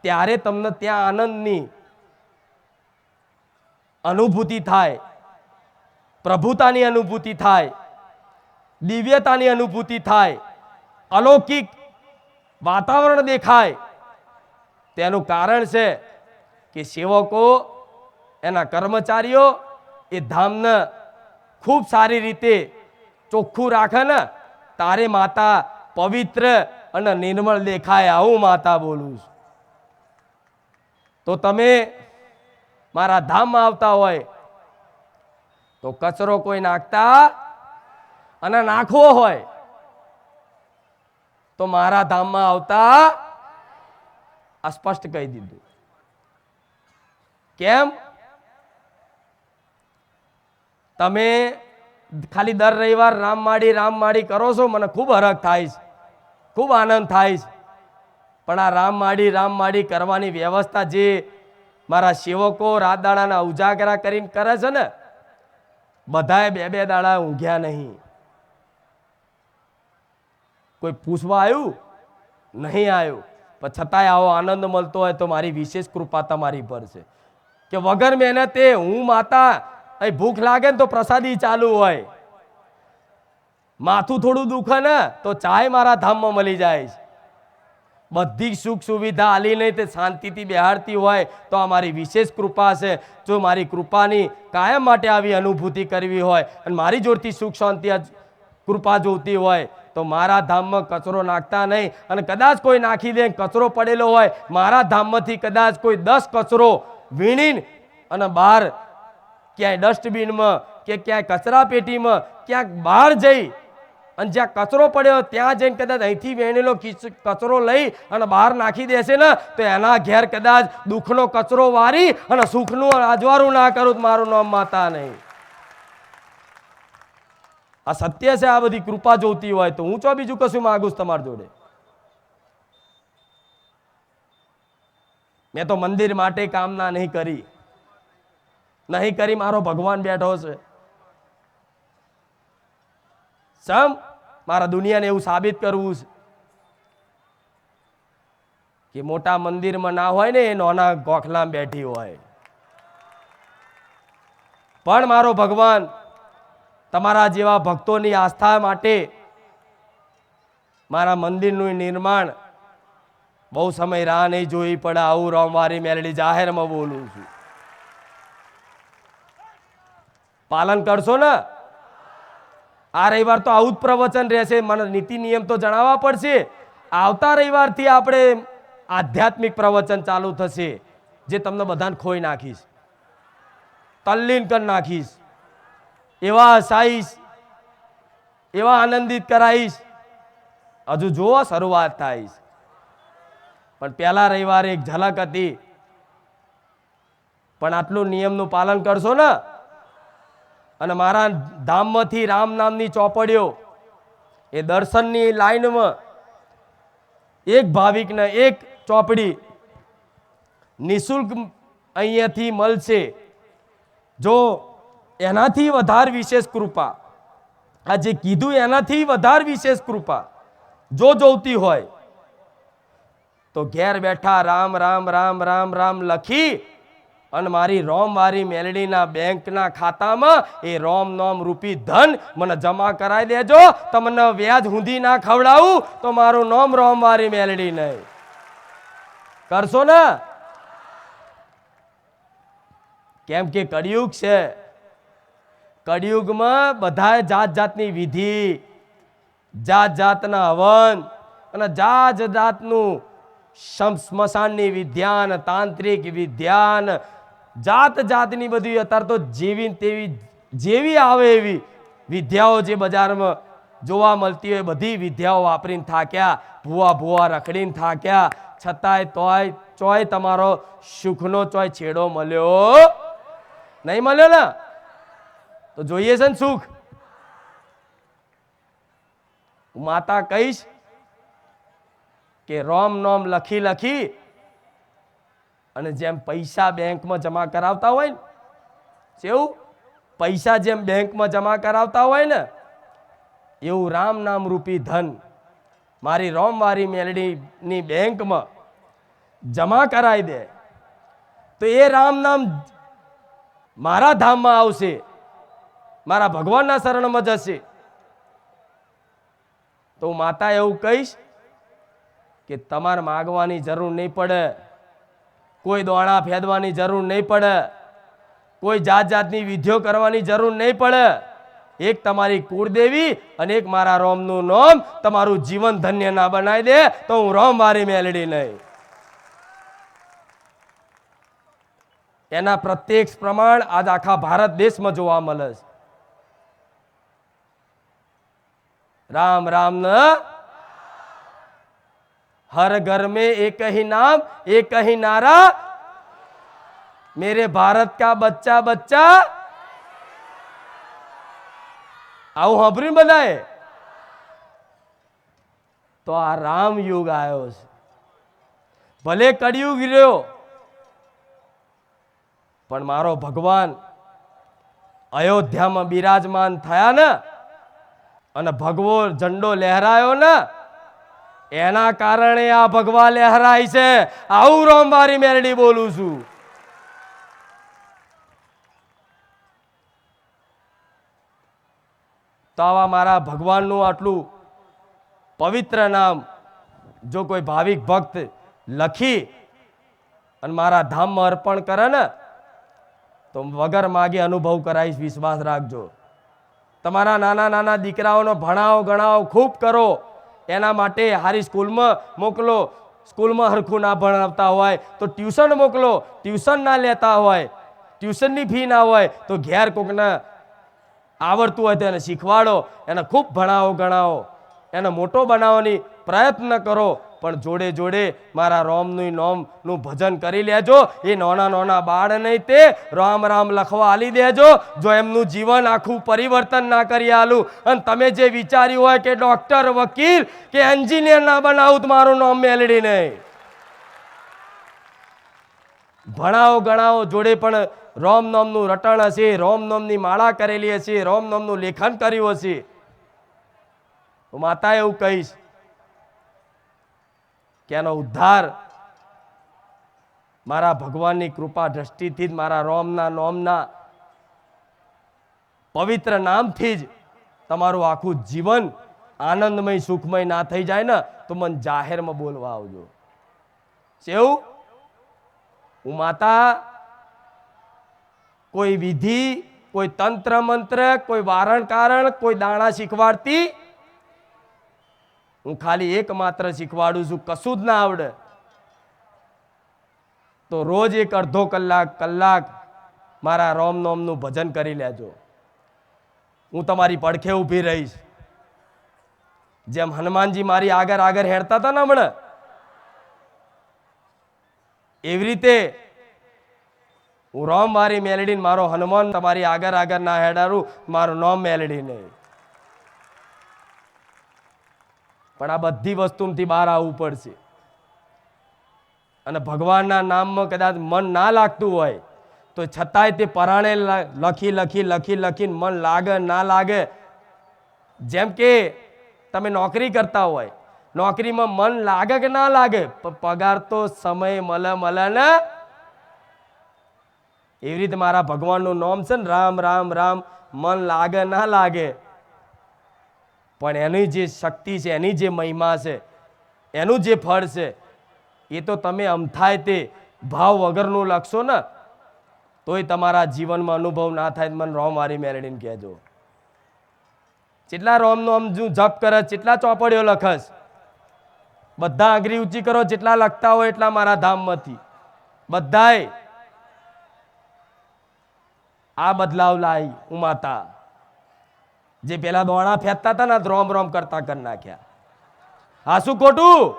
ત્યારે તમને ત્યાં આનંદની અનુભૂતિ થાય, પ્રભુતાની અનુભૂતિ થાય, દિવ્યતાની અનુભૂતિ થાય, અલૌકિક વાતાવરણ દેખાય. તેનું કારણ છે કે સેવકો, એના કર્મચારીઓ એ ધામને ખૂબ સારી રીતે ચોખ્ખું રાખે ને તારે માતા પવિત્ર અને નિર્મળ દેખાય. આવું માતા બોલું છું. તો તમે મારા ધામમાં આવતા હોય તો કચરો કોઈ નાખતા અને નાખવો હોય તો મારા ધામમાં આવતા આ સ્પષ્ટ કહી દીધું. કેમ? તમે ખાલી દર રવિવાર રામમાડી કરો છો, મને ખૂબ હરખ થાય છે, ખૂબ આનંદ થાય છે. પણ આ રામમાડી કરવાની વ્યવસ્થા જે મારા સેવકો રાત દાડાના ઉજાગરા કરીને કરે છે ને, બધાએ બે દાડા ઊંઘ્યા નહીં. કોઈ પૂછવા આવ્યું નહીં આવ્યું, પણ છતાંય આવો આનંદ મળતો હોય તો મારી વિશેષ કૃપા તમારી પર છે કે વગર મહેનતે હું માતા અહીં ભૂખ લાગે ને તો પ્રસાદી ચાલુ હોય, માથું થોડું દુખે ને તો ચાય મારા ધામમાં મળી જાય છે. બધી સુખ સુવિધા આલી નહીં તે શાંતિથી બેહાડતી હોય તો આ મારી વિશેષ કૃપા છે. જો મારી કૃપાની કાયમ માટે આવી અનુભૂતિ કરવી હોય અને મારી જોડથી સુખ શાંતિ કૃપા જોતી હોય તો મારા ધામમાં કચરો નાખતા નહીં. અને કદાચ કોઈ નાખી દે, કચરો પડેલો હોય, મારા ધામમાંથી કદાચ કોઈ 10 કચરો વીણીને અને બહાર ક્યાંય ડસ્ટબિનમાં કે ક્યાંય કચરા પેટીમાં ક્યાંક બહાર જઈ અને જ્યાં કચરો પડ્યો ત્યાં જઈને કદાચ અહીંથી વેણેલો કચરો લઈ અને બહાર નાખી દેશે ને તો એના ઘેર કદાચ દુઃખનો કચરો વારી અને સુખનું અજવાળું ના કરું તો મારું નામ માતા નહીં. આ સત્ય છે. આ બધી કૃપા જોતી હોય તો હું ચો બીજું કશું માંગુ છું તમારી જોડે. મેં તો મંદિર માટે કામના નહીં કરી, મારો ભગવાન બેઠો છે. સમ મારા દુનિયાને એવું સાબિત કરવું છે કે મોટા મંદિરમાં ના હોય ને એ નાના ગોખલામાં બેઠી હોય. પણ મારો ભગવાન તમારા જેવા ભક્તોની આસ્થા માટે મારા મંદિરનું નિર્માણ બહુ સમય રાહ નહીં જોઈ પડે. આવું રામવારી મેલડી જાહેરમાં બોલું છું. પાલન કરશો ને? આ રવિવાર તો આવું જ પ્રવચન રહેશે. મને નીતિ નિયમ તો જણાવવા પડશે. આવતા રવિવારથી આપણે આધ્યાત્મિક પ્રવચન ચાલુ થશે જે તમને બધાને ખોઈ નાખીશ, તલ્લીન કરી નાખીશ, એવા હસાઈશ, એવા આનંદિત કરાઈશ. હજુ જુઓ શરૂઆત થાય. પણ પહેલા રવિવારે એક ઝલક હતી. પણ આટલું નિયમનું પાલન કરશો ને અને મારા ધામમાંથી રામ નામની ચોપડીઓ એ દર્શનની લાઈનમાં એક ભાવિકને એક ચોપડી નિઃશુલ્ક અહીંયાથી મળશે. જો એનાથી વધારે વિશેષ કૃપા, આ જે કીધું એનાથી વધારે વિશેષ કૃપા જો જોતી હોય તો ઘેર બેઠા રામ રામ રામ રામ રામ લખી અને મારી રોમવારી મેલડીના બેંકના ખાતામાં એ રોમ નોમ રૂપી ધન મને જમા કરાવી દેજો. તમને વ્યાજ ઊંધી ના ખવડાવું તો મારું નામ રોમવારી મેલડી નહીં. કરશો ને? કેમ કે કળિયુગ છે. કળિયુગમાં બધા જાત જાતની વિધિ, જાત જાતના હવન અને જાત જાતનું સ્મશાનની વિદ્યાન, તાંત્રિક વિદ્યાન, જાત જાતની બધી અત્યારે તો જેવી આવે એવી વિદ્યાઓ જે બજારમાં જોવા મળતી હોય બધી વિદ્યાઓ વાપરીને થાક્યા, ભૂવા રખડીને થાક્યા. છતાંય ચોય તમારો સુખનો ચોય છેડો મળ્યો નહીં. મળ્યો ને તો જોઈએ છે ને સુખ. માતા કહીશ કે રોમ નોમ લખી અને જેમ પૈસા બેંકમાં જમા કરાવતા હોય ને, કેવું પૈસા જેમ બેંકમાં જમા કરાવતા હોય ને એવું રામ નામ રૂપી ધન મારી રોમવારી મેલડીની બેંકમાં જમા કરાવી દે તો એ રામ નામ મારા ધામમાં આવશે, મારા ભગવાનના શરણમાં જશે. તો માતા એવું કહીશ કે તમારે માગવાની જરૂર નહીં પડે, કોઈ દોણા ફેદવાની જરૂર નહીં પડે, કોઈ જાત જાતની વિધિઓ કરવાની જરૂર નહીં પડે. એક તમારી કુળદેવી અને એક મારા રોમનું નામ તમારું જીવન ધન્ય ના બનાવી દે તો હું રોમવારી મેલડી નહીં. એના પ્રત્યક્ષ પ્રમાણ આજ આખા ભારત દેશમાં જોવા મળે છે. राम राम न हर घर में एक ही नाम एक ही नारा मेरे भारत का बच्चा बच्चा આવું સાંભળ્યું બધાએ તો આ રામ યુગ આવ્યો છે ભલે કળિયુગ રહ્યો પણ મારો ભગવાન અયોધ્યામાં બિરાજમાન થયા ને અને ભગવો ઝંડો લહેરાયો ને એના કારણે આ ભગવા લહેરાય છે આવું રોમવારી મેરડી બોલું છું તો આવા મારા ભગવાનનું આટલું પવિત્ર નામ જો કોઈ ભાવિક ભક્ત લખી અને મારા ધામમાં અર્પણ કરે ને તો વગર માગે અનુભવ કરાવીશ વિશ્વાસ રાખજો તમારા નાના નાના દીકરાઓનો ભણાવો ગણાવો ખૂબ કરો એના માટે હારી સ્કૂલમાં મોકલો સ્કૂલમાં હરખું ના ભણાવતા હોય તો ટ્યુશન મોકલો ટ્યુશન ના લેતા હોય ટ્યુશનની ફી ના હોય તો ઘેર કોકને આવડતું હોય તો એને શીખવાડો એને ખૂબ ભણાવો ગણાવો એને મોટો બનાવવાની પ્રયત્ન કરો પણ જોડે જોડે મારા રોમનું નોમનું ભજન કરી લેજો એ નાના નાના બાળ નહીં તે રામ રામ લખવા આલી દેજો જો એમનું જીવન આખું પરિવર્તન ના કરી આલું અને તમે જે વિચાર્યું હોય કે ડોક્ટર વકીલ કે એન્જિનિયર ના બનાવું તો મારું નામ મેલડી નહીં ભણાવો ગણાવો જોડે પણ રોમ નામનું રટણ હશે રોમ નામની માળા કરેલી હશે રોમ નામનું લેખન કર્યું હશે હું માતા એવું કહીશ કે એનો ઉદ્ધાર મારા ભગવાનની કૃપા દ્રષ્ટિથી જ મારા રોમના નોમના પવિત્ર નામથી જ તમારું આખું જીવન આનંદમય સુખમય ના થઈ જાય ને તો મને જાહેરમાં બોલવા આવજો એવું હું માતા કોઈ વિધિ કોઈ તંત્ર મંત્ર કોઈ વારણ કારણ કોઈ દાણા શીખવાડતી હું ખાલી એકમાત્ર શીખવાડું છું કશું જ ના આવડે તો રોજ એક અડધો કલાક મારા રોમ નોમનું ભજન કરી લેજો હું તમારી પડખે ઊભી રહીશ જેમ હનુમાનજી મારી આગળ આગળ હેડતા હતા ને હમણાં એવી રીતે હું રોમ મારી મેલડી મારો હનુમાન તમારી આગળ આગળ ના હેડારું મારું નામ મેલડી નહીં પણ આ બધી વસ્તુથી બહાર આવવું પડશે અને ભગવાનના નામમાં કદાચ મન ના લાગતું હોય તો છતાંય તે પરાણે લખીને મન લાગે ના લાગે જેમ કે તમે નોકરી કરતા હોય નોકરીમાં મન લાગે કે ના લાગે પગાર તો સમય મળે ને એવી રીતે મારા ભગવાનનું નામ છે ને રામ રામ રામ મન લાગે ના લાગે પણ એની જે શક્તિ છે એની જે મહિમા છે એનું જે ફળ છે એ તો તમે અમથાય તે ભાવ વગરનું લખશો ને તોય તમારા જીવનમાં અનુભવ ના થાય મને રોમ મારી મેલડીને કહેજો જેટલા રોમનો આમ જો જપ કરે જેટલા ચોપડીઓ લખસ બધા આંગળી ઊંચી કરો જેટલા લખતા હોય એટલા મારા ધામમાંથી બધાય આ બદલાવ લાવી હું માતા જે પેલા દોણા ફેંકતા હતા ને રોમ રોમ કરતા કરી નાખ્યા હા શું ખોટું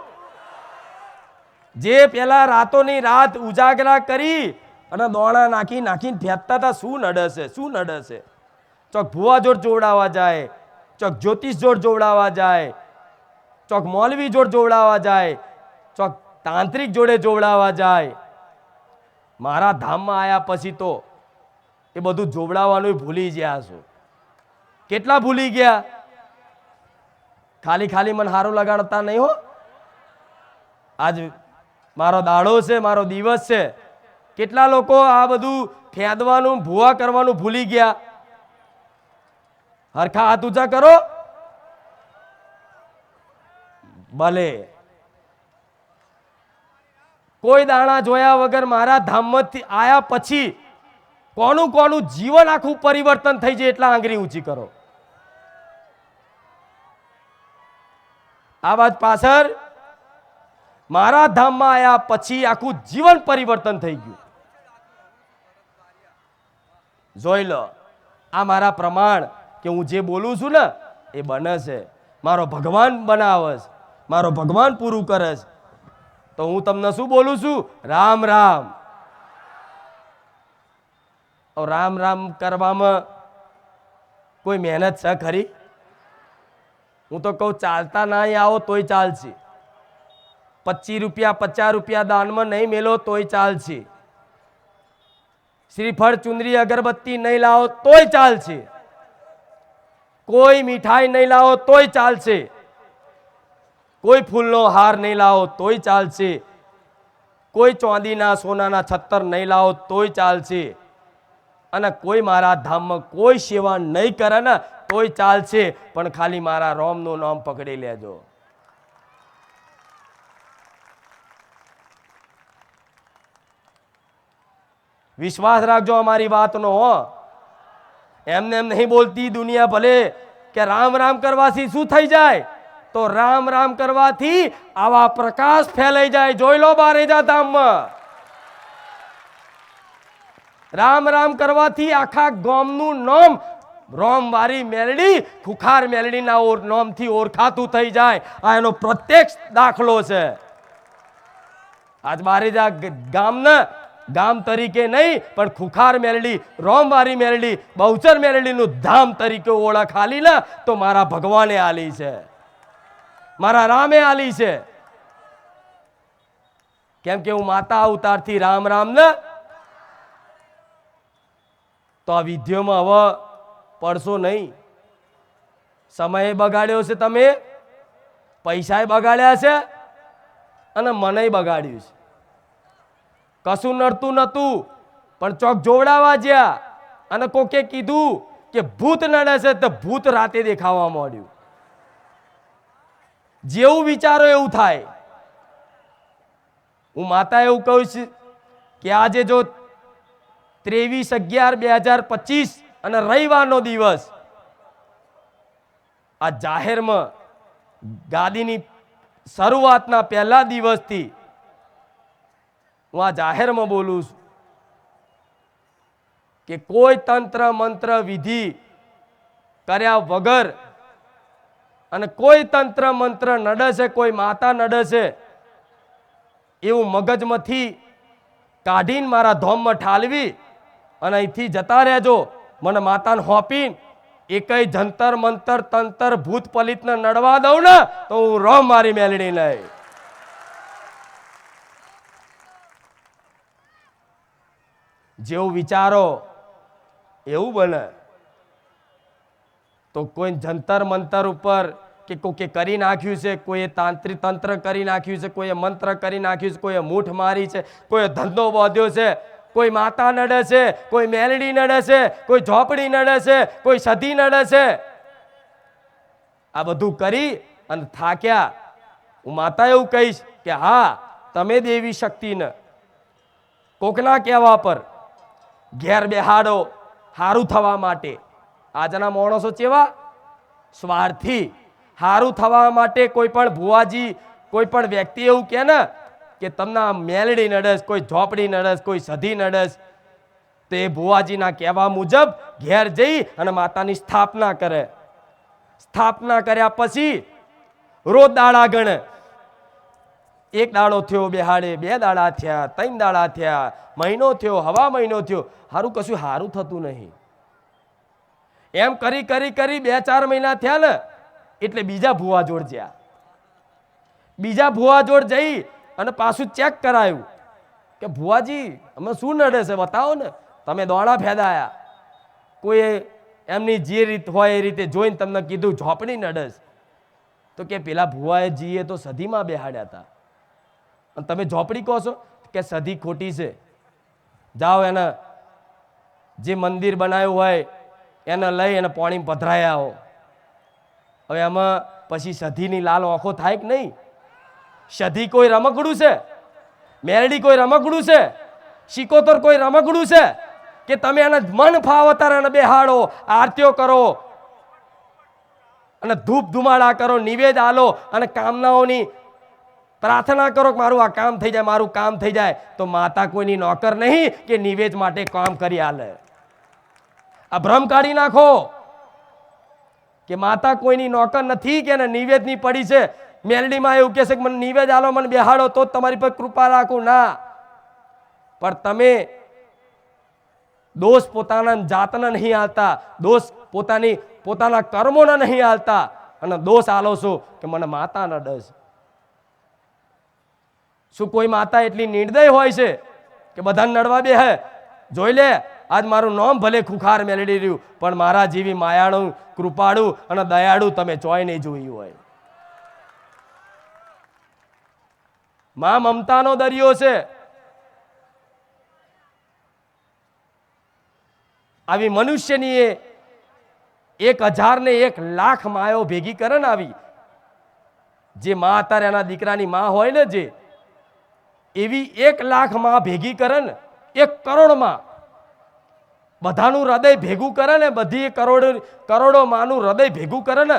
જે પેલા રાતોની રાત ઉજાગરા કરી અને દોણા નાખીને ફેંકતા હતા શું નડશે ચોક ભુવા જોડ જોવડાવવા જાય ચોક જ્યોતિષ જોડ જોવડાવવા જાય ચોક મૌલવી જોડ જોવડાવવા જાય ચોક તાંત્રિક જોડે જોવડાવવા જાય મારા ધામમાં આવ્યા પછી તો એ બધું જોવડાવવાનું ભૂલી ગયા છો કેટલા ભૂલી ગયા ખાલી મને હારું લગાડતા નહીં હો આજ મારો દાડો છે મારો દિવસ છે કેટલા લોકો આ બધું ફેંદવાનું ભૂવા કરવાનું ભૂલી ગયા હરખા હાથ ઊંચા કરો ભલે કોઈ દાણા જોયા વગર મારા ધામમાંથી આયા પછી કોનું જીવન આખું પરિવર્તન થઈ જાય એટલા આંગળી ઊંચી કરો આ વાત પાછળ મારા ધામમાં આયા પછી આખું જીવન પરિવર્તન થઈ ગયું જોઈ લો આ મારા પ્રમાણ કે હું જે બોલું છું ને એ બને છે મારો ભગવાન બનાવસ, મારો ભગવાન પૂરું કરસ, તો હું તમને શું બોલું છું? રામ રામ. રામ રામ કરવામાં કોઈ મહેનત છે ખરી? હું તો કહું ચાલતા નહીં આવો તોય ચાલશે, 25 રૂપિયા 50 રૂપિયા દાનમાં નહીં મેલો તોય ચાલશે, શ્રીફળ ચુંદરી અગરબત્તી નહીં લાવો તોય ચાલશે, કોઈ મીઠાઈ નહીં લાવો તોય ચાલશે, કોઈ ફૂલનો હાર નહીં લાવો તોય ચાલશે, કોઈ ચાંદીના સોનાના છત્તર નહીં લાવો તોય ચાલશે, અને કોઈ મારા ધામમાં કોઈ સેવા નહીં કરે ને તોય ચાલશે, પણ ખાલી મારા રોમનું નામ પકડી લેજો. વિશ્વાસ રાખજો અમારી વાતનો. હો, એમને એમ નહીં બોલતી દુનિયા. ભલે કે રામ રામ કરવાથી શું થઈ જાય, તો રામ રામ કરવાથી આવા પ્રકાશ ફેલાઈ જાય. જોઈ લો બારેજા ધામમાં રામ રામ કરવાથી આખા ગામનું નામ રોમવારી મેલડી, ખુખાર મેલડીના નામથી ઓળખાતું થઈ જાય. આ એનો પ્રત્યક્ષ દાખલો છે. આજ બારેજા ગામના ગામ તરીકે નહીં, પણ ખુખાર મેલડી, રોમવારી મેલડી, બહુચર મેલડીનું ધામ તરીકે ઓળખ આલી ને તો મારા ભગવાને આલી છે, મારા રામે આલી છે. કેમ કે હું માતા અવતારથી રામ રામ ને, તો આ વિધિઓમાં હવે પડશો નહીં. સમય બગાડ્યો છે, તમે પૈસા બગાડ્યા છે, અને મને બગાડ્યું છે. કશું નડતું નતું, પણ ચોક જોવડાવા જ્યાં અને કોકે કીધું કે ભૂત નડે છે, તો ભૂત રાતે દેખાવા માંડ્યું. જેવું વિચારો એવું થાય. હું માતા એવું કહું છું કે આજે જો 23/11/2025 અને રવિવારનો દિવસ આ જાહેરમાં ગાદીની શરૂઆતના પહેલા દિવસથી હું આ જાહેરમાં બોલું છું કે કોઈ તંત્ર મંત્ર વિધિ કર્યા વગર, અને કોઈ તંત્ર મંત્ર નડે છે, કોઈ માતા નડે છે એવું મગજમાંથી કાઢીને મારા ધોમમાં ઠાલવી અને અહીંથી જતા રહેજો. મને માતાને હોપીને એકય જંતર મંતર તંતર ભૂત પલિતને નડવા દઉં ને તો હું રોમ મારી મેલડી નહીં. જેવું વિચારો એવું બને. તો કોઈ જંતર મંતર ઉપર કે કોકે કરી નાખ્યું છે, કોઈએ તાંત્રિક તંત્ર કરી નાખ્યું છે, કોઈએ મંત્ર કરી નાખ્યું છે, કોઈએ મૂઠ મારી છે, કોઈએ ધંધો બાંધ્યો છે, કોઈ માતા નડે છે, કોઈ મેલડી નડે છે, કોઈ ઝોપડી નડે છે, કોઈ સધી નડે છે. આ બધું કરી અને થાક્યા. હું માતા એવું કહીશ કે હા, તમે દેવી શક્તિને કોકના કહેવા પર ઘેર બેહાડો હારું થવા માટે. આજના માણસો કેવા સ્વાર્થી. હારું થવા માટે કોઈ પણ ભુવાજી, કોઈ પણ વ્યક્તિ એવું કહે ને કે તમને મેલડી નડસ, કોઈ ઝોપડી નડસ, કોઈ સધી નડસ, તો એ ભુવાજીના કહેવા મુજબ ઘેર જઈ અને માતાની સ્થાપના કરે. સ્થાપના કર્યા પછી રોજ દાડા ગણે. એક દાડો થયો બેહાડે, 2 દાડા થયા, 3 દાડા થયા, મહિનો થયો, હવા મહિનો થયો, હારું કશું હારું થતું નહીં. એમ કરી કરી કરી 2-4 મહિના થયા ને એટલે બીજા ભુવા જોડ જ્યાં. બીજા ભુવા જોડ જઈ અને પાછું ચેક કરાયું કે ભુવાજી અમે શું નડે છે બતાવો ને. તમે દોણા ફેદાયા, કોઈ એમની જે રીત હોય એ રીતે જોઈને તમને કીધું ઝોપડી નડસ, તો કે પેલા ભુવાએ જીએ તો સધીમાં બેહાડ્યા હતા, અને તમે ઝોપડી કહો છો કે સધી ખોટી છે. જાઓ એને જે મંદિર બનાવ્યું હોય એને લઈ અને પાણી પધરાયા આવો. હવે એમાં પછી સધીની લાલ આંખો થાય કે નહીં? સધી કોઈ રમકડું છે? મેરડી કોઈ રમકડું છે? શિકોતર કોઈ રમકડું છે કે તમે એને મન ફાવતાર એને બેહાડો, આરતીઓ કરો અને ધૂપ ધુમાડા કરો, નિવેદ આલો અને કામનાઓની પ્રાર્થના કરો કે મારું આ કામ થઈ જાય, મારું કામ થઈ જાય. તો માતા કોઈની નોકર નહીં કે નિવેદ માટે કામ કરી આલે. આ ભ્રમ કાઢી નાખો. કે માતા કોઈની નોકર નથી કે એને નિવેદની પડી છે. મેલડીમાં એવું કહેશે કે મને નિવેદ આલો, મને બેહાડો તો જ તમારી પર કૃપા રાખું. ના, પણ તમે દોષ પોતાના જાતના નહીં આલતા, દોષ પોતાના કર્મોના નહીં આલતા, અને દોષ આલો છો કે મને માતાના ડર છે. શું કોઈ માતા એટલી નિર્દય હોય છે કે બધાને નડવા બે હે? જોઈ લે, આજ મારું નામ ભલે ખુખાર મેલડી રહ્યું, પણ મારા જેવી માયાળું, કૃપાળું અને દયાળુ તમે ચોય નહીં જોયું હોય. માં મમતાનો દરિયો છે. આવી મનુષ્યની 1000 ને 1,00,000 માયો ભેગી કરે ને, આવી જે માં અત્યારે એના દીકરાની માં હોય ને, જે એવી 1,00,000 માં ભેગી કરે ને, 1 કરોડ માં બધાનું હૃદય ભેગું કરે ને, બધી કરોડો માનું હૃદય ભેગું કરે ને,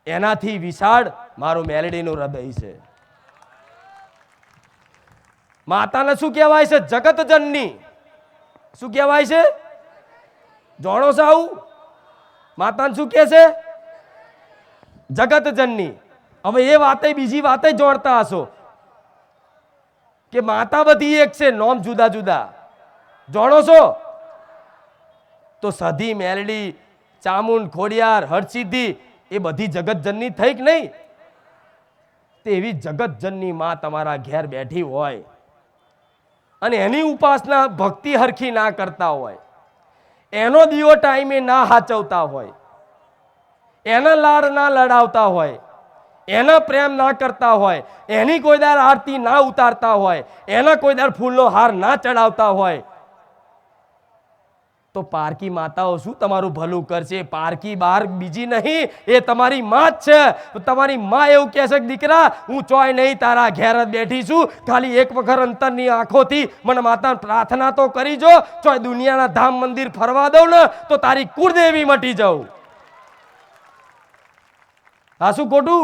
એનાથી વિશાળ મારું મેલડીનું હૃદય છે. માતાને શું કહેવાય છે? જગત જનની. શું કહેવાય છે? જાણો છો આવું? માતાને શું કહે છે? જગત જનની. હવે એ વાતે બીજી વાતે જોડતા હશો કે માતા બધી એક છે, નોમ જુદા જુદા. જાણો છો? તો સધી, મેલડી, ચામુંડ, ખોડિયાર, હરસિદ્ધિ એ બધી જગતજનની થઈ કે નહીં? તેવી જગતજનની માં તમારા ઘેર બેઠી હોય અને એની ઉપાસના ભક્તિ હરખી ના કરતા હોય, એનો દીવો ટાઈમે ના હાચવતા હોય, એના લાડ ના લડાવતા હોય, એના પ્રેમ ના કરતા હોય, એની કોઈ દર આરતી ના ઉતારતા હોય, એના કોઈ દર ફૂલનો હાર ના ચડાવતા હોય, તો પારકી માતાઓ શું તમારું ભલું કરશે? પારકી બાર બીજી નહીં, એ તમારી માં જ છે. તમારી માં એવું કહે છે કે દીકરા, હું ચોય નહીં, તારા ઘેર જ બેઠી છું, ખાલી એક વખત અંતરની આંખોથી મને માતાને પ્રાર્થના તો કરી જો, ચોય દુનિયાના ધામ મંદિર ફરવા દઉં ને તો તારી કુળદેવી મટી જાઉં. આ શું ખોટું?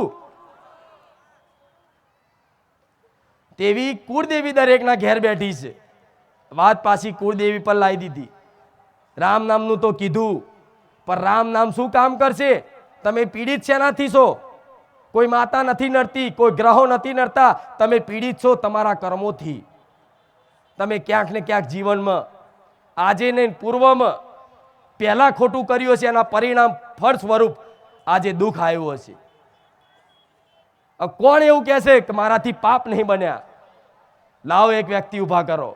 તેવી કુળદેવી દરેકના ઘેર બેઠી છે. વાત પાછી કુળદેવી પર લાવી દીધી. રામ નામનું તો કીધું, પણ રામ નામ શું કામ કરશે? તમે પીડિત શેનાથી છો? કોઈ માતા નથી નડતી, કોઈ ગ્રહો નથી નડતા, તમે પીડિત છો તમારા કર્મોથી. તમે ક્યાંક ને ક્યાંક જીવનમાં, આજે ને પૂર્વમાં પહેલા ખોટું કર્યું હશે, એના પરિણામ ફળ સ્વરૂપ આજે દુઃખ આવ્યું હશે. કોણ એવું કહેશે કે મારાથી પાપ નહીં બન્યા? લાવો એક વ્યક્તિ ઉભા કરો.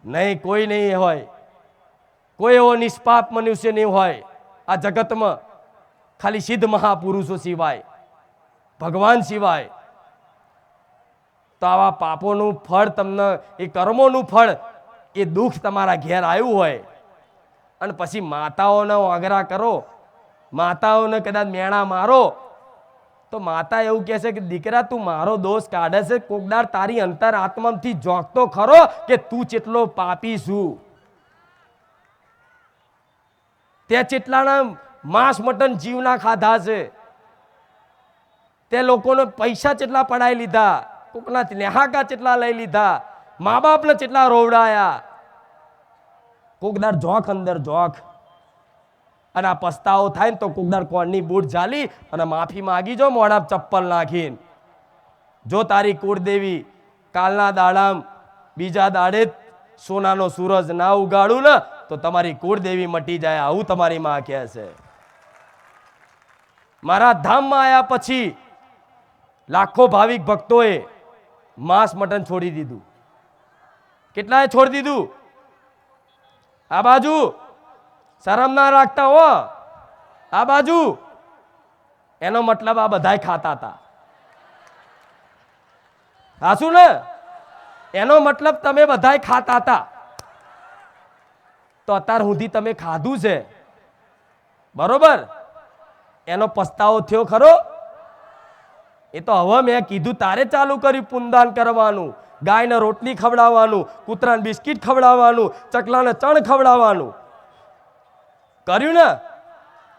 નહીં, કોઈ નહીં હોય. કોઈ એવો નિષ્પાપ મનુષ્ય નહીં હોય આ જગતમાં, ખાલી સિદ્ધ મહાપુરુષો સિવાય, ભગવાન સિવાય. તો આવા પાપોનું ફળ તમને, એ કર્મોનું ફળ, એ દુઃખ તમારા ઘેર આવ્યું હોય, અને પછી માતાઓને આગ્રહ કરો, માતાઓને કદાચ મેણા મારો, તો માતા એવું કહે છે કે દીકરા, તું મારો દોષ કાઢે છે, કોકદાર તારી અંતર આત્માથી જોગતો ખરો કે તું કેટલો પાપી છું? તે ચેટલાના માંસ મટન જીવના ખાધા છે, તે લોકોને પૈસા ચેટલા પડાવી લીધા, કોકના નેહાકા ચેટલા લઈ લીધા, મા બાપને ચેટલા રોવડાયા. કોકદાર જોખ અંદર જોખ, અને આ પસ્તાવો થાય ને તો કોકદાર કોણની બૂટ ઝાલી અને માફી માગી જો, મોઢા ચપ્પલ નાખીને. જો તારી કુળદેવી કાલના દાડામ બીજા દાડે સોનાનો સૂરજ ના ઉગાડું ને તો તમારી કુળદેવી મટી જાય, આવું તમારી માં કહે છે. મારા ધામમાં આવ્યા પછી લાખો ભાવિક ભક્તોએ માંસ મટન છોડી દીધું. કેટલાએ છોડી દીધું? આ બાજુ શરમ ના રાખતા હો, આ બાજુ. એનો મતલબ આ બધાય ખાતા હતા. હાસું ને? એનો મતલબ તમે બધાય ખાતા હતા. તો અત્યાર સુધી તમે ખાધું છે, બરોબર? એનો પસ્તાવો થયો ખરો? એ તો હવે મેં કીધું તારે ચાલુ કર્યું પુનદાન કરવાનું, ગાયને રોટલી ખવડાવવાનું, કૂતરાને બિસ્કિટ ખવડાવવાનું, ચકલાને ચણ ખવડાવવાનું કર્યું ને?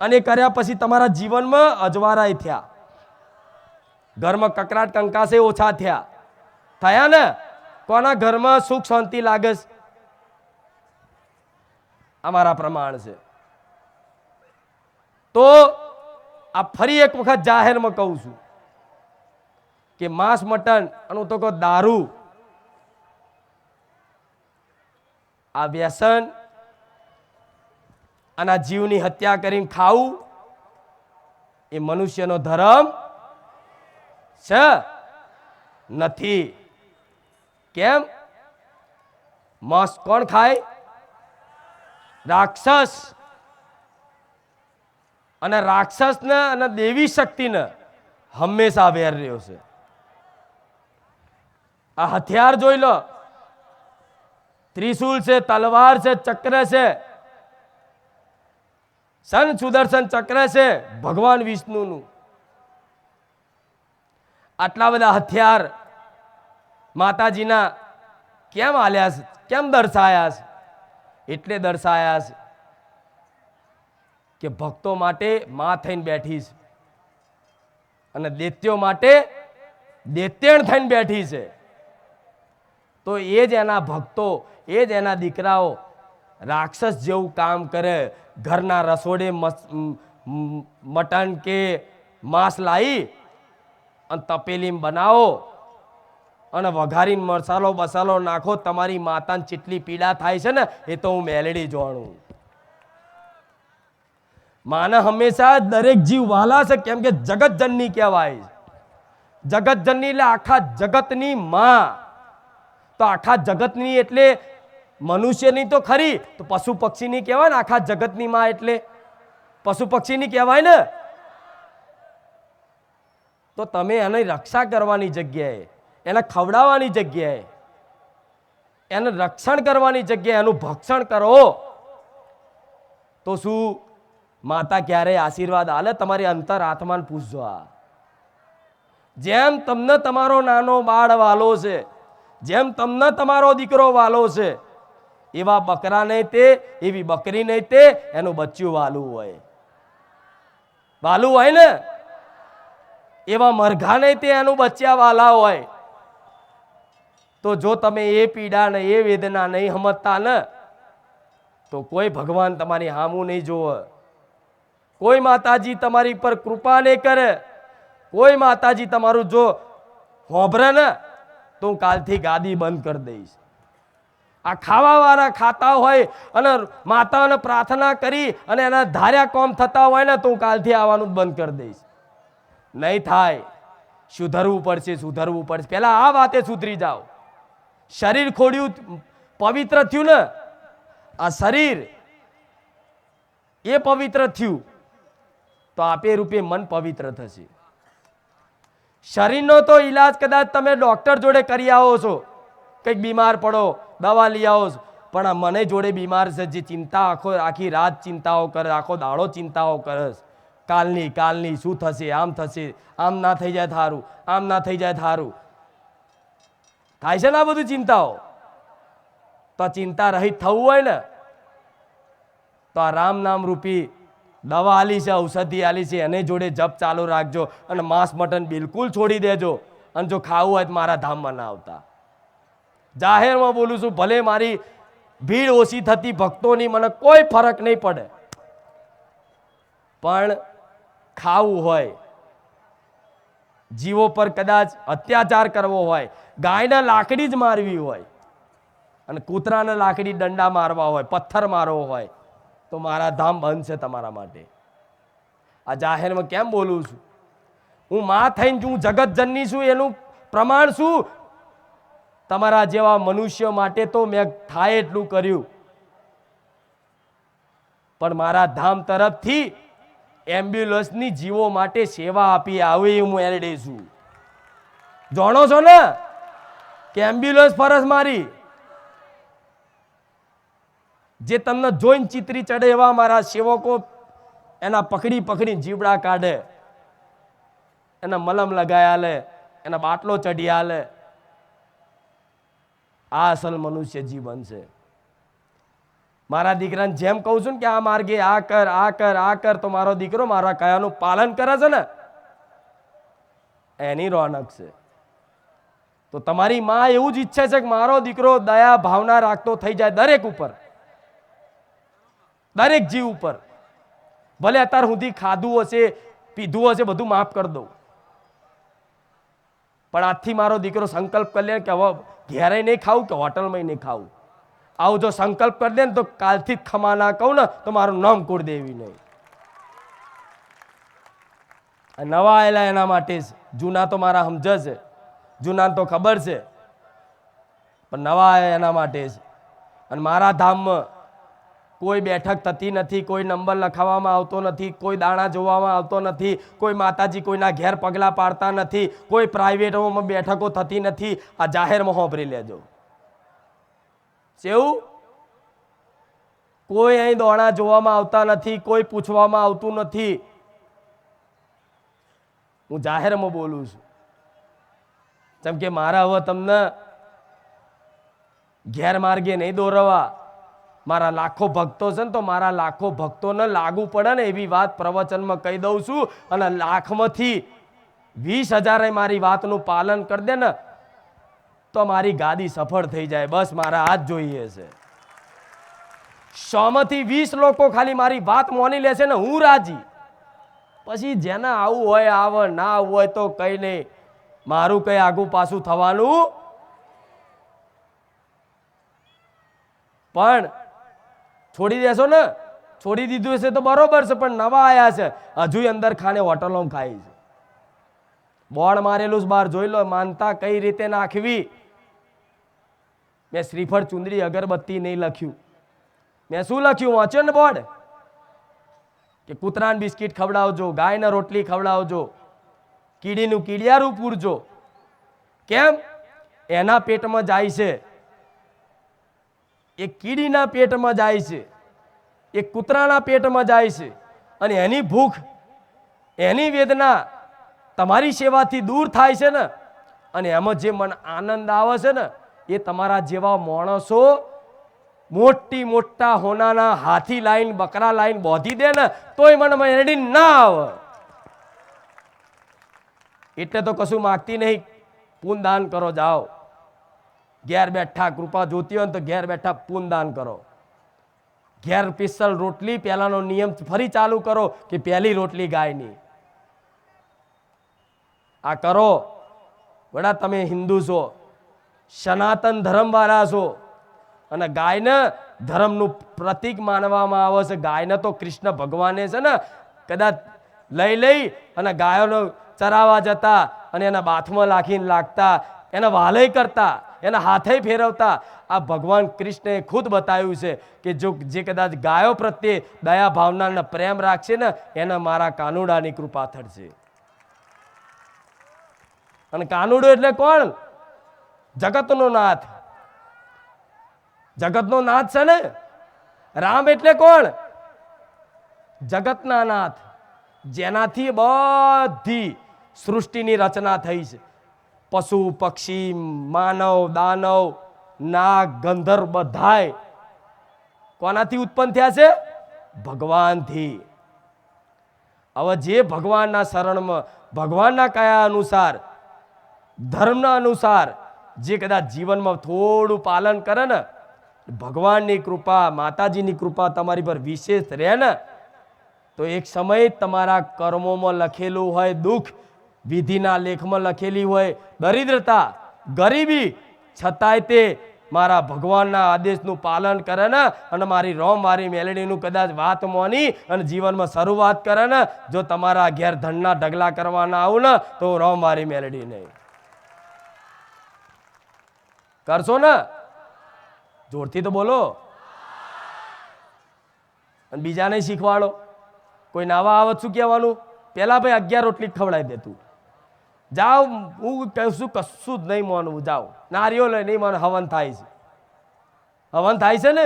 અને કર્યા પછી તમારા જીવનમાં અજવાળાય થયા, ઘરમાં કકરાટ કંકાસે ઓછા થયા ને? કોના ઘરમાં સુખ શાંતિ લાગે? અમારા પ્રમાણ છે. તો આ ફરી એક વખત જાહેરમાં કહું છું કે માંસ મટન અને તો કહો દારૂ, આ વ્યસન અને આ જીવની હત્યા કરીને ખાવું એ મનુષ્યનો ધર્મ છે નથી. કેમ? માંસ કોણ ખાય? રાક્ષસ. અને રાક્ષસને અને દેવી શક્તિને હંમેશા વેર રહ્યો છે. આ હથિયાર જોઈ લો, ત્રિશૂલ છે, તલવાર છે, ચક્ર છે, સન સુદર્શન ચક્ર છે ભગવાન વિષ્ણુનું. આટલા બધા હથિયાર માતાજીના કેમ આલ્યા છે? કેમ દર્શાયા છે? એટલે દર્શાયા છે કે ભક્તો માટે માં થઈને બેઠી છે અને દૈત્યો માટે દૈત્યણ થઈને બેઠી છે. તો એ જ એના ભક્તો, એ જ એના દીકરાઓ રાક્ષસ જેવું કામ કરે. ઘરના રસોડે મટન કે માંસ લાવી અને તપેલીમાં બનાવો અને વઘારીને મસાલો બસાલો નાખો. તમારી માતાને જેટલી પીડા થાય છે ને એ તો હું મેલડી જાણું. માને હંમેશા દરેક જીવ વાલા છે, કેમ કે જગતજનની કહેવાય. જગતજનની એટલે આખા જગતની માં. તો આખા જગતની એટલે મનુષ્યની તો ખરી, તો પશુ પક્ષીની કહેવાય ને. આખા જગતની માં એટલે પશુ પક્ષીની કહેવાય ને. તો તમે એની રક્ષા કરવાની જગ્યાએ, એને ખવડાવવાની જગ્યાએ, એને રક્ષણ કરવાની જગ્યાએ એનું ભક્ષણ કરો તો શું માતા ક્યારેય આશીર્વાદ આલે? તમારી અંતર આત્માને પૂછજો. આ જેમ તમને તમારો નાનો બાળ વાલો છે, જેમ તમને તમારો દીકરો વાલો છે, એવા બકરા નહીં તે, એવી બકરી નહીં તે, એનું બચ્ચું વાલું હોય. વાલું હોય ને, એવા મરઘા નહીં તે, એનું બચ્ચા વાલા હોય. તો જો તમે એ પીડા ને એ વેદના નહીં સમજતા ને, તો કોઈ ભગવાન તમારી હામું નહીં જોવે, કોઈ માતાજી તમારી પર કૃપા નહીં કરે, કોઈ માતાજી તમારું જો હોભરે ને તો હું કાલથી ગાદી બંધ કરી દઈશ. આ ખાવાવાળા ખાતા હોય અને માતાને પ્રાર્થના કરી અને એના ધાર્યા કોમ થતા હોય ને તો હું કાલથી આવવાનું બંધ કરી દઈશ. નહીં થાય. સુધરવું પડશે, સુધરવું પડશે. પહેલા આ વાતે સુધરી જાઓ. શરીર ખોડ્યું પવિત્ર થયું ને, આ શરીર એ પવિત્ર થયું તો આપે રૂપે મન પવિત્ર થશે. શરીરનો તો ઈલાજ કદાચ તમે ડોક્ટર જોડે કરી આવો છો, કંઈક બીમાર પડો દવા લઈ આવો છો, પણ આ મને જોડે બીમાર છે, જે ચિંતા આખી રાત ચિંતાઓ કરે, આખો દાડો ચિંતાઓ કરે, કાલની શું થશે, આમ થશે, આમ ના થઈ જાય થારું, આમ ના થઈ જાય થારું. થાય છે ને આ બધું ચિંતાઓ. તો ચિંતા રહિત થવું હોય ને તો આ રામ નામ રૂપી દવા આલી છે, ઔષધિ આલી છે, એને જોડે જપ ચાલુ રાખજો અને માંસ મટન બિલકુલ છોડી દેજો. અને જો ખાવું હોય તો મારા ધામમાં ના આવતા. જાહેરમાં બોલું છું, ભલે મારી ભીડ ઓછી થતી ભક્તોની, મને કોઈ ફરક નહીં પડે, પણ ખાવું હોય, જીવો પર કદાચ અત્યાચાર કરવો હોય, ગાયને લાકડી જ મારવી હોય અને કૂતરાને લાકડી દંડા મારવા હોય, પથ્થર મારવો હોય, તો મારા ધામ બંધ છે તમારા માટે. આ જાહેરમાં કેમ બોલું છું? હું માં થઈને હું જગતજનની છું એનું પ્રમાણ શું? તમારા જેવા મનુષ્ય માટે તો મેં થાય એટલું કર્યું, પણ મારા ધામ તરફથી એમ્બ્યુલન્સની જીવો માટે સેવા આપી આવી હું એલડી છું. જાણો છો ને કે એમ્બ્યુલન્સ ફરજ મારી, જે તમને જોઈને ચિત્રી ચડે એવા મારા સેવકો એના પકડી પકડી જીવડા કાઢે, એના મલમ લગાયા લે, એના બાટલો ચઢ્યા લે. આ અસલ મનુષ્ય જીવન છે. મારા દીકરાને જેમ કહું છું ને કે આ માર્ગે આ કર, આ કર, આ કર, તો મારો દીકરો મારા કયાનું પાલન કરે છે ને, એની રોનક છે. તો તમારી માં એવું જ ઈચ્છે છે કે મારો દીકરો દયા ભાવના રાખતો થઈ જાય દરેક ઉપર, દરેક જીવ ઉપર. ભલે અત્યાર સુધી ખાધું હશે પીધું હશે બધું માફ કરી દઉં, પણ આજથી મારો દીકરો સંકલ્પ કરી લે કે હવે ઘેરે નહીં ખાવું કે હોટલમાં નહીં ખાવું, આવું જો સંકલ્પ કરી દે ને તો કાલથી જ ખમા ના કહું ને તો મારું નામ કુળદેવી નહીં. નવા આવેલા એના માટે જ, જૂના તો મારા સમજ છે, જૂના તો ખબર છે, પણ નવા આવ્યા એના માટે જ. અને મારા ધામમાં કોઈ બેઠક થતી નથી, કોઈ નંબર લખાવવામાં આવતો નથી, કોઈ દાણા જોવામાં આવતો નથી, કોઈ માતાજી કોઈના ઘેર પગલાં પાડતા નથી, કોઈ પ્રાઇવેટોમાં બેઠકો થતી નથી. આ જાહેરમાં હોંભરી લેજો. કેવું? કોઈ અહીં દોણા જોવામાં આવતા નથી, કોઈ પૂછવામાં આવતું નથી. હું જાહેરમાં બોલું છું, જેમ કે મારા હવે તમને ગેરમાર્ગે નહીં દોરવા. મારા લાખો ભક્તો છે ને, તો મારા લાખો ભક્તોને લાગુ પડે ને એવી વાત પ્રવચનમાં કહી દઉં છું. અને લાખમાંથી 20,000 મારી વાતનું પાલન કરી દે ને તો મારી ગાદી સફળ થઈ જાય. બસ મારા હાથ જોઈએ છે. 100માંથી 20 લોકો ખાલી મારી વાત મોની લેશે ને હું રાજી. પછી જેના આવું હોય આવે, ના આવું હોય તો કઈ નહીં, મારું કઈ આગું પાછું થવાનું. પણ છોડી દેશો ને, છોડી દીધું હશે તો બરોબર છે, પણ નવા આયા છે હજુ અંદર ખાને હોટલો ખાઈ છે. બોર્ડ મારેલું બહાર જોઈ લો, માનતા કઈ રીતે નાખવી. મેં શ્રીફળ ચુંદડી અગરબત્તી નહીં લખ્યું, મેં શું લખ્યું વાંચ્યો ને બોર્ડ કે કૂતરાને બિસ્કિટ ખવડાવજો, ગાયને રોટલી ખવડાવજો, કીડીનું કીડિયારું પૂરજો. કેમ? એના પેટમાં જાય છે, એક કીડીના પેટમાં જાય છે, એક કૂતરાના પેટમાં જાય છે, અને એની ભૂખ એની વેદના તમારી સેવાથી દૂર થાય છે ને. અને એમાં જે મન આનંદ આવે છે ને એ તમારા જેવા માણસો મોટી મોટા હોનાના હાથી લાઈન બકરા લાઈન બોધી દે ને તોય મને મેરડી ના આવે. એટલે તો કશું માગતી નહીં, પૂન દાન કરો જાઓ. ઘેર બેઠા કૃપા જોતી હોય ને તો ઘેર બેઠા પૂન દાન કરો. ઘેર પિસ્તલ રોટલી પહેલાનો નિયમ ફરી ચાલુ કરો કે પહેલી રોટલી ગાયની. આ કરો. વડા તમે હિન્દુ છો, સનાતન ધર્મ વાળા છો, અને ગાયને ધર્મનું પ્રતીક માનવામાં આવે છે. ગાયને તો કૃષ્ણ ભગવાને છે ને કદાચ લઈ અને ગાયોનો ચરાવવા જતા અને એના બાથમાં લાખીને લાગતા, એના વાલય કરતા, એના હાથે ફેરવતા. આ ભગવાન કૃષ્ણએ ખુદ બતાવ્યું છે કે જે કદાચ ગાયો પ્રત્યે દયા ભાવના પ્રેમ રાખશે ને એને મારા કાનુડાની કૃપા થશે. અને કાનુડો એટલે કોણ? જગતનો નાથ. જગતનો નાથ છે ને. રામ એટલે કોણ? જગતના નાથ, જેનાથી બધી સૃષ્ટિની રચના થઈ છે. પશુ પક્ષી માનવ દાનવ નાગ ગંધર્વ બધાય કોનાથી ઉત્પન્ન થયા છે? ભગવાનથી. હવે જે ભગવાનના શરણમાં ભગવાનના કયા અનુસાર ધર્મના અનુસાર જે કદાચ જીવનમાં થોડું પાલન કરે ને, ભગવાનની કૃપા માતાજીની કૃપા તમારી પર વિશેષ રહે ને, તો એક સમય તમારા કર્મોમાં લખેલું હોય દુઃખ, વિધિના લેખમાં લખેલી હોય દરિદ્રતા ગરીબી, છતાંય તે મારા ભગવાનના આદેશનું પાલન કરે ને અને મારી રોમ મારી મેલડીનું કદાચ વાત મોની અને જીવનમાં શરૂઆત કરે ને, જો તમારા ઘેર ધનના ઢગલા કરવાના આવું ને તો રોમ મારી મેલડી નહીં કરશો ને. જોરથી તો બોલો. અને બીજાને શીખવાડો. કોઈ નવા આવત શું કહેવાનું? પેલા ભાઈ 11 રોટલી ખવડાવી દેતું. જાઓ, હું કશું કશું જ નહીં માનવું. જાઓ નારિયેળ નહીં માનો, હવન થાય છે. હવન થાય છે ને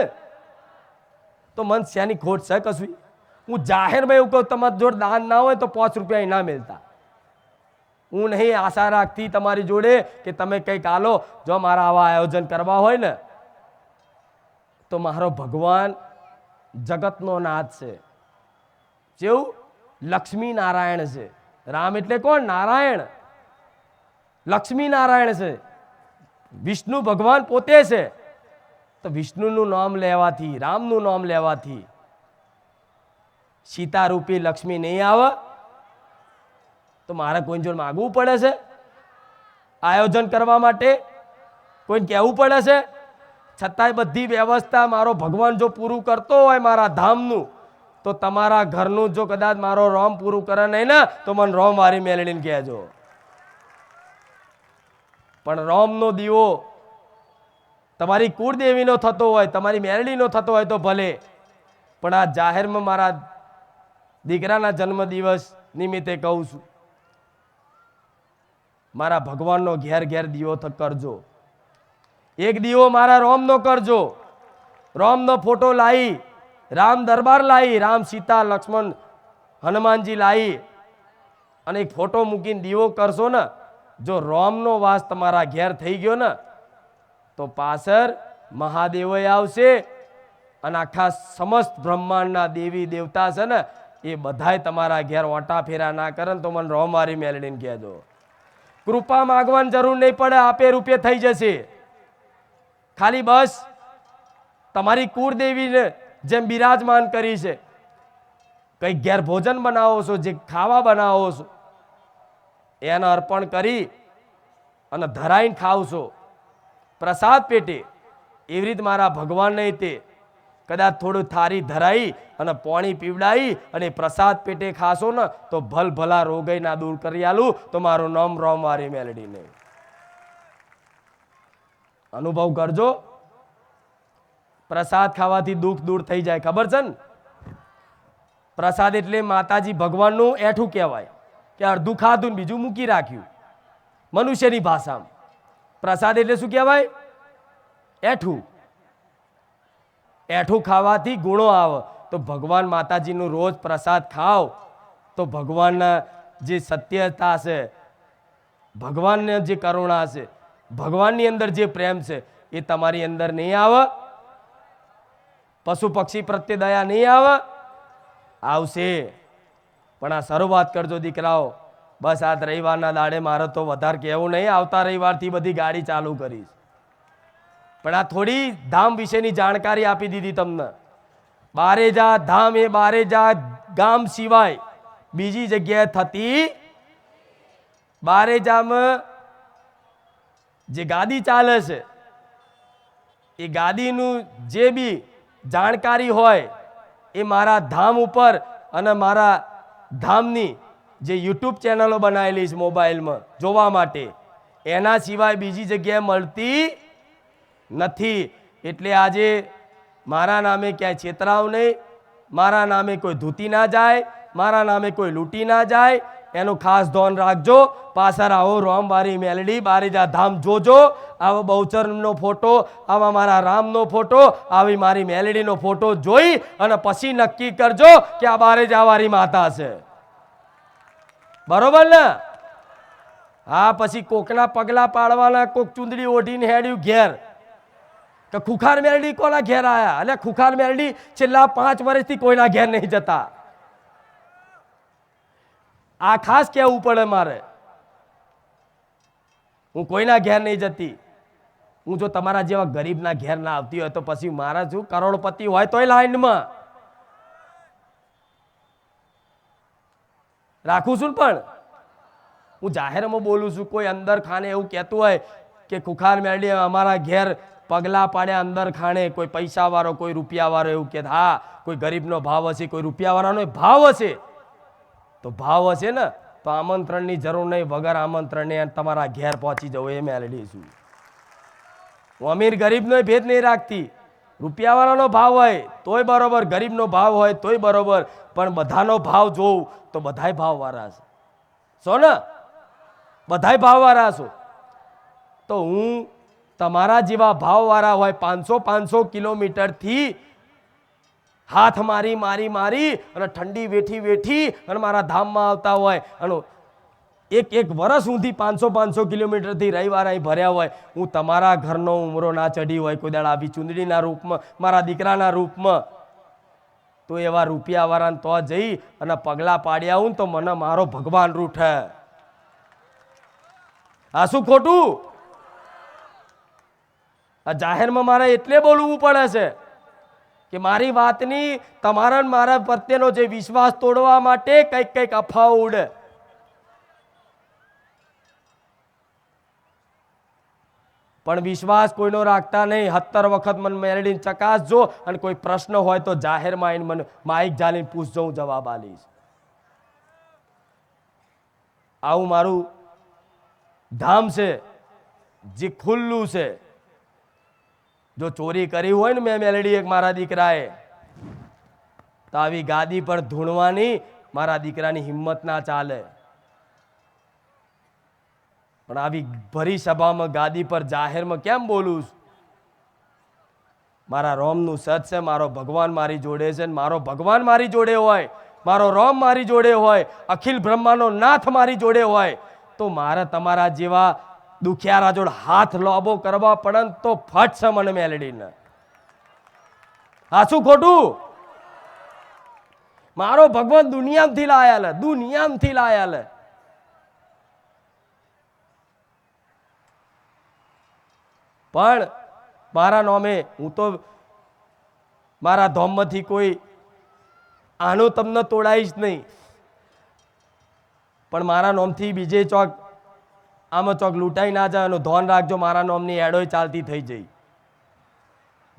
તો મન શેની ખોટ છે કશું? હું જાહેરમાં એવું કહું, તમારી જોડે દાન ના હોય તો 5 રૂપિયા ના મળતા. હું નહીં આશા રાખતી તમારી જોડે કે તમે કંઈક આલો. જો મારા આવા આયોજન કરવા હોય ને તો મારો ભગવાન જગતનો નાથ છે. જેવું લક્ષ્મી નારાયણ છે. રામ એટલે કોણ? નારાયણ. લક્ષ્મી નારાયણ છે. વિષ્ણુ ભગવાન પોતે છે. તો વિષ્ણુનું નામ લેવાથી, રામનું નામ લેવાથી સીતા રૂપી લક્ષ્મી નહીં આવે તો મારે કોઈ જોડે માગવું પડે છે આયોજન કરવા માટે, કોઈને કહેવું પડે છે? છતાંય બધી વ્યવસ્થા મારો ભગવાન જો પૂરું કરતો હોય મારા ધામનું, તો તમારા ઘરનું જો કદાચ મારો રોમ પૂરું કરે નહીં ને તો મને રોમ વારી મેળવીને કહેજો. પણ રોમનો દીવો તમારી કુળદેવીનો થતો હોય, તમારી મેરડીનો થતો હોય તો ભલે, પણ આ જાહેરમાં મારા દીકરાના જન્મદિવસ નિમિત્તે કહું છું, મારા ભગવાનનો ઘેર ઘેર દીવો કરજો. એક દીવો મારા રોમનો કરજો. રોમનો ફોટો લાવી, રામ દરબાર લાવી, રામ સીતા લક્ષ્મણ હનુમાનજી લાવી અને એક ફોટો મૂકીને દીવો કરશો ને, જો રોમનો વાસ તમારા ઘેર થઈ ગયો ને તો પાછળ મહાદેવ આવશે અને આખા સમસ્ત બ્રહ્માંડના દેવી દેવતા છે ને એ બધાય તમારા ઘેર ઓટા ફેરા ના કરે તો મને રોમ વારી મેળવીને કહેજો. કૃપા માગવાની જરૂર નહીં પડે, આપે રૂપે થઈ જશે. ખાલી બસ તમારી કુળદેવીને જેમ બિરાજમાન કરી છે, કઈ ઘેર ભોજન બનાવો છો, જે ખાવા બનાવો છો એને અર્પણ કરી અને ધરાઈને ખાવશો પ્રસાદ પેટે, એવી રીતે મારા ભગવાન નહીં તે કદાચ થોડું થારી ધરાઈ અને પાણી પીવડાવી અને પ્રસાદ પેટે ખાશો ને તો ભલ ભલા રોગઈ ના દૂર કરી આલું તો મારું નામ રોમ વારી મેલડી નહીં. અનુભવ કરજો. પ્રસાદ ખાવાથી દુઃખ દૂર થઈ જાય, ખબર છે ને? પ્રસાદ એટલે માતાજી ભગવાનનું એઠું કહેવાય કે અડધું ખાધું ને બીજું મૂકી રાખ્યું. મનુષ્યની ભાષામાં પ્રસાદ એટલે શું કહેવાય? એઠું. એઠું ખાવાથી ગુણો આવે. તો ભગવાન માતાજીનું રોજ પ્રસાદ ખાઓ તો ભગવાનના જે સત્યતા છે, ભગવાનને જે કરુણા છે, ભગવાનની અંદર જે પ્રેમ છે એ તમારી અંદર નહીં આવે? પશુ પક્ષી પ્રત્યે દયા નહીં આવે? આવશે. પણ આ શરૂઆત કરજો દીકરાઓ. બસ આ રવિવારના દાડે મારે તો વધારે કહેવું નહીં, આવતા રવિવારથી બધી ગાડી ચાલુ કરીશ. પણ આ થોડી ધામ વિશેની જાણકારી આપી દીધી તમને. બારેજા ધામ એ બારેજા ગામ સિવાય બીજી જગ્યાએ થતી. બારેજામાં જે ગાદી ચાલે છે એ ગાદીનું જે બી જાણકારી હોય એ મારા ધામ ઉપર અને મારા ધામની જે યુટ્યુબ ચેનલો બનાવેલી છે મોબાઈલમાં જોવા માટે, એના સિવાય બીજી જગ્યાએ મળતી નથી. એટલે આજે મારા નામે ક્યાંય છેતરાવ નહીં, મારા નામે કોઈ ધૂતી ના જાય, મારા નામે કોઈ લૂંટી ના જાય, એનું ખાસ ધ્યાન રાખજો. પાછળ આવો રોમવારી મેલડી બારેજા ધામ જોજો, આવો બહુચરનો ફોટો, આવા મારા રામનો ફોટો, આવી મારી મેલડીનો ફોટો જોઈ અને પછી નક્કી કરજો કે આ બારેજાવારી માતા છે. બરોબર ને? હા, પછી કોકના પગલા પાડવાના, કોક ચૂંદડી ઓઢીને હેડ્યું ઘેર કે ખુખાર મેલડી કોના ઘેર આયા? એટલે ખુખાર મેલડી છેલ્લા 5 વર્ષથી કોઈના ઘેર નહીં જતા. આ ખાસ કહેવું પડે મારે. હું કોઈના ઘેર નહીં જતી. હું જો તમારા જેવા ગરીબના ઘેર ના આવતી હોય તો પછી મારા શું કરોડપતિ હોય તોય લાઈનમાં રાખું છું. પણ હું જાહેરમાં બોલું છું. કોઈ અંદર ખાને એવું કહેતું હોય કે ખુખાર મેળડી અમારા ઘેર પગલા પાડ્યા અંદર ખાણે, કોઈ પૈસા વાળો, કોઈ રૂપિયા વાળો એવું કે, હા કોઈ ગરીબનો ભાવ હશે, કોઈ રૂપિયા વાળાનો ભાવ હશે, તો ભાવ હશે ને તો આમંત્રણની જરૂર નહીં, વગર આમંત્રણે તમારા ઘેર પહોંચી જવું. એ મેલડી છું. હું અમીર ગરીબનો ભેદ નહીં રાખતી. રૂપિયાવાળાનો ભાવ હોય તોય બરોબર, ગરીબનો ભાવ હોય તોય બરોબર, પણ બધાનો ભાવ જોઉં તો બધાય ભાવવાળા છે. છો ને? બધાય ભાવવાળા છો. તો હું તમારા જેવા ભાવવાળા હોય 500 કિલોમીટરથી હાથ મારી મારી મારી અને ઠંડી વેઠી વેઠી અને મારા ધામમાં આવતા હોય અને એક વર્ષ સુધી 500 કિલોમીટરથી રવિવાર અહીં ભર્યા હોય. હું તમારા ઘરનો ઉમરો ના ચડી હોય કોઈ દાડા આવી ચૂંદડીના રૂપમાં, મારા દીકરાના રૂપમાં, તો એવા રૂપિયાવાળાને તો જઈ અને પગલા પાડ્યા હું તો મને મારો ભગવાન રૂઠે. આ શું ખોટું? આ જાહેરમાં મારે એટલે બોલવું પડે છે કે મારી વાતની તમારા ને મારા પ્રત્યેનો જે વિશ્વાસ તોડવા માટે કંઈક કંઈક અફવાઓ ઉડે. પણ વિશ્વાસ કોઈનો રાખતા નહીં. 70 વખત મને મેળવીને ચકાસજો અને કોઈ પ્રશ્ન હોય તો જાહેરમાં આવીને મને માઇક ઝાલીને પૂછજો, હું જવાબ આલીશ. આવું મારું ધામ છે જે ખુલ્લું છે. જો ચોરી કરી હોય ને મેં મેલડી એક મારા દીકરાએ, તો આવી ગાદી પર ધૂણવાની મારા દીકરાની હિંમત ના ચાલે. પણ આવી ભરી સભામાં ગાદી પર જાહેરમાં કેમ બોલું? મારા રોમનું સત છે, મારો ભગવાન મારી જોડે છે. મારો ભગવાન મારી જોડે હોય, મારો રોમ મારી જોડે હોય, અખિલ બ્રહ્માનો નાથ મારી જોડે હોય, તો મારે તમારા જેવા દુખિયારા જોડે હાથ લોબો કરવા પડે તો ફટ છે મને મેલડીને. હા શું ખોટું? મારો ભગવાન દુનિયામાંથી લાયા લે, દુનિયામાંથી લાયા લે. પણ મારા નોમે હું તો મારા ધોમમાંથી કોઈ આનો તમને તોડાઈશ નહીં. પણ મારા નોમથી બીજે ચોક આમાં ચોક લૂંટાઈ ના જાય એનું ધ્યાન રાખજો. મારા નોમની એડોય ચાલતી થઈ જઈ.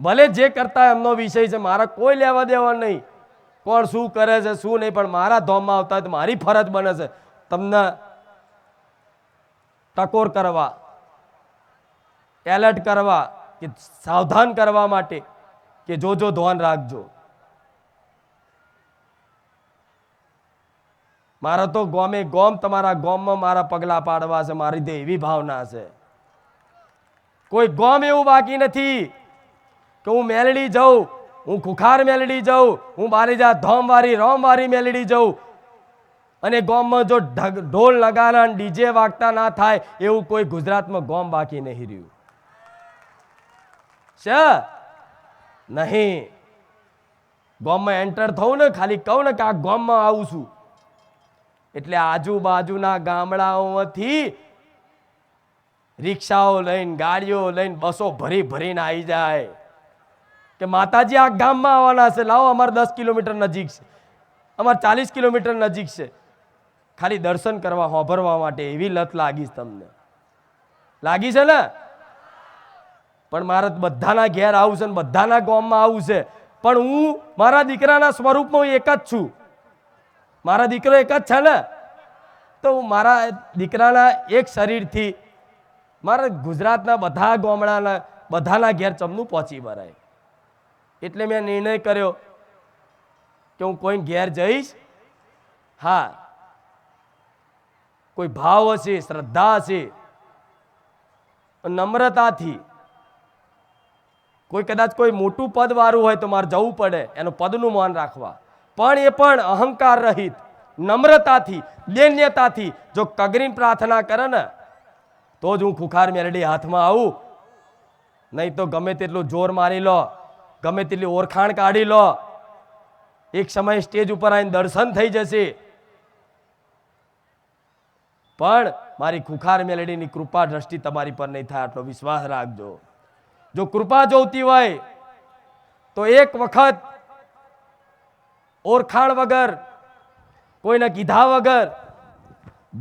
ભલે જે કરતા એમનો વિષય છે, મારા કોઈ લેવા દેવા નહીં. કોણ શું કરે છે શું નહીં, પણ મારા ધોમમાં આવતા હોય તો મારી ફરજ બને છે તમને ટકોર કરવા, એલર્ટ કરવા, કે સાવધાન કરવા માટે કે જોજો ધ્યાન રાખજો. મારા તો ગોમે ગોમ તમારા ગોમમાં મારા પગલા પાડવા છે. મારી તો એવી ભાવના છે. કોઈ ગોમ એવું બાકી નથી કે હું મેલડી જાઉં, હું ખુખાર મેલડી જાઉં, હું બારીજા ધોમવારી રોમવારી મેલડી જાઉં અને ગોમમાં જો ઢોલ નગારા ડીજે વાગતા ના થાય એવું કોઈ ગુજરાતમાં ગોમ બાકી નહીં રહ્યું છે. નહીં. ગોમમાં એન્ટર થવું ને, ખાલી કહું ને કે આ ગોમમાં આવું છું એટલે આજુબાજુના ગામડાઓમાંથી રિક્ષાઓ લઈને, ગાડીઓ લઈને, બસો ભરી ભરીને આવી જાય કે માતાજી આ ગામમાં આવવાના છે, લાવો અમારે 10 કિલોમીટર નજીક છે, અમારે 40 કિલોમીટર નજીક છે, ખાલી દર્શન કરવા હોભરવા માટે. એવી લત લાગી તમને, લાગી છે ને? પણ મારે બધાના ઘેર આવું છે ને બધાના ગામમાં આવું છે. પણ હું મારા દીકરાના સ્વરૂપમાં એક જ છું. મારા દીકરો એક જ છે ને, તો હું મારા દીકરાના એક શરીરથી મારા ગુજરાતના બધા ગામડાના બધાના ઘેર ચમનું પહોંચી વળાય. એટલે મેં નિર્ણય કર્યો કે હું કોઈ ઘેર જઈશ. હા, કોઈ ભાવ હશે, શ્રદ્ધા હશે, નમ્રતાથી. કોઈ કદાચ કોઈ મોટું પદ વાળું હોય તો મારે જવું પડે એનું પદનું માન રાખવા, પણ એ પણ અહંકાર રહિત, નમ્રતાથી, દૈન્યતાથી જો કગરીને પ્રાર્થના કરે ને તો જ હું ખુખાર મેલડી હાથમાં આવું. નહીં તો ગમે તેટલું જોર મારી લો, ગમે તેટલી ઓળખાણ કાઢી લો, એક સમય સ્ટેજ ઉપર આવીને દર્શન થઈ જશે. પણ મારી ખુખાર મેલડીની કૃપા દ્રષ્ટિ તમારી પર નહીં થાય, આટલો વિશ્વાસ રાખજો. જો કૃપા જોઈતી હોય તો એક વખત ઓળખાણ વગર, કોઈને કીધા વગર,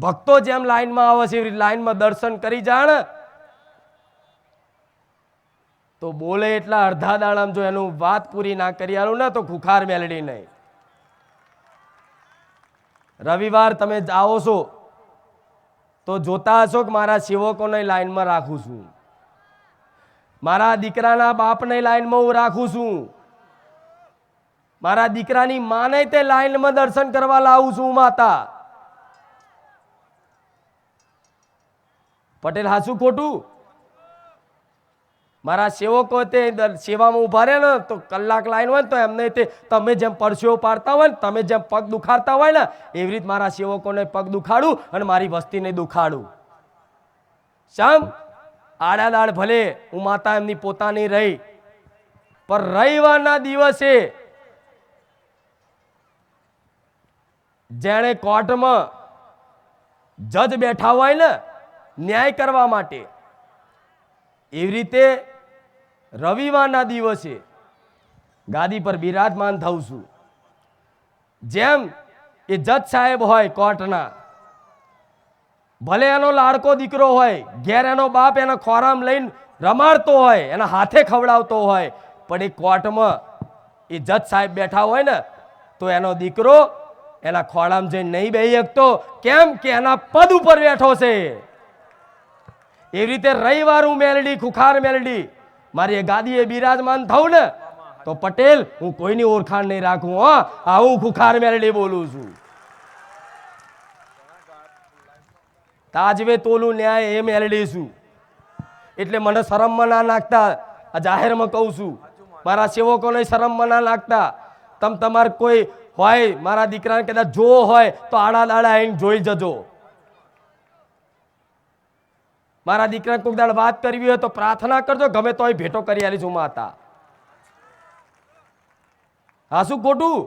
ભક્તો જેમ લાઈનમાં આવે છે એવી લાઈનમાં દર્શન કરી જાણ તો બોલે એટલા અડધા દાડામાં જો એનું વાત પૂરી ના કરી આલું ને તો ખુખાર મેલડી નહીં. રવિવાર તમે આવો છો તો જોતા હશો કે મારા સેવકોને લાઈનમાં રાખું છું, મારા દીકરાના બાપને લાઈનમાં હું રાખું છું, મારા દીકરાની માને તે લાઈનમાં દર્શન કરવા લાવું છું. માતા પટેલ હાસું ખોટું? મારા સેવકો તે સેવામાં ઉભા રહે ને તો કલાક લાઈન હોય ને તો એમને તે તમે જેમ પરસેવો પાડતા હોય ને, તમે જેમ પગ દુખાડતા હોય ને એવી રીતે મારા સેવકોને પગ દુખાડું અને મારી વસ્તીને દુખાડું. શામ આડાદાડ ભલે હું માતા એમની પોતાની રહી, પણ રવિવારના દિવસે જેણે કોર્ટમાં જજ બેઠા હોય ને ન્યાય કરવા માટે, એવી રીતે રવિવારના દિવસે ગાદી પર બિરાજમાન થઉં છું. જેમ એ જજ સાહેબ હોય કોર્ટના, ભલે એનો લાડકો દીકરો હોય, ઘેર એનો બાપ એના ખોરામ લઈને રમાડતો હોય, એના હાથે ખવડાવતો હોય, પણ એ કોર્ટમાં એ જજ સાહેબ બેઠા હોય ને તો એનો દીકરો એના ખોળામાં જઈને નહીં બેસી શકતો. કેમ કે એના પદ ઉપર બેઠો છે. એવી રીતે રવિવાર હું મેલડી, ખુખાર મેલડી મારી એ ગાદીએ બિરાજમાન થઉં ને તો પટેલ હું કોઈની ઓળખાણ નહીં રાખું. હું ખુખાર મેલડી બોલું છું. તાજવે તોલું ન્યાય એ મેલડી છું. એટલે મને શરમમાં ના નાખતા. આ જાહેરમાં કહું છું, મારા સેવકોને શરમમાં ના નાખતા. તમારે કોઈ હોય મારા દીકરાને કદાચ જોવો હોય તો આડા દાડા આવીને જોઈ જજો. મારા દીકરાને કોઈક દાડ વાત કરવી હોય તો પ્રાર્થના કરજો, ગમે તોય ભેટો કરી આલીશું માતા. હા, શું ખોટું?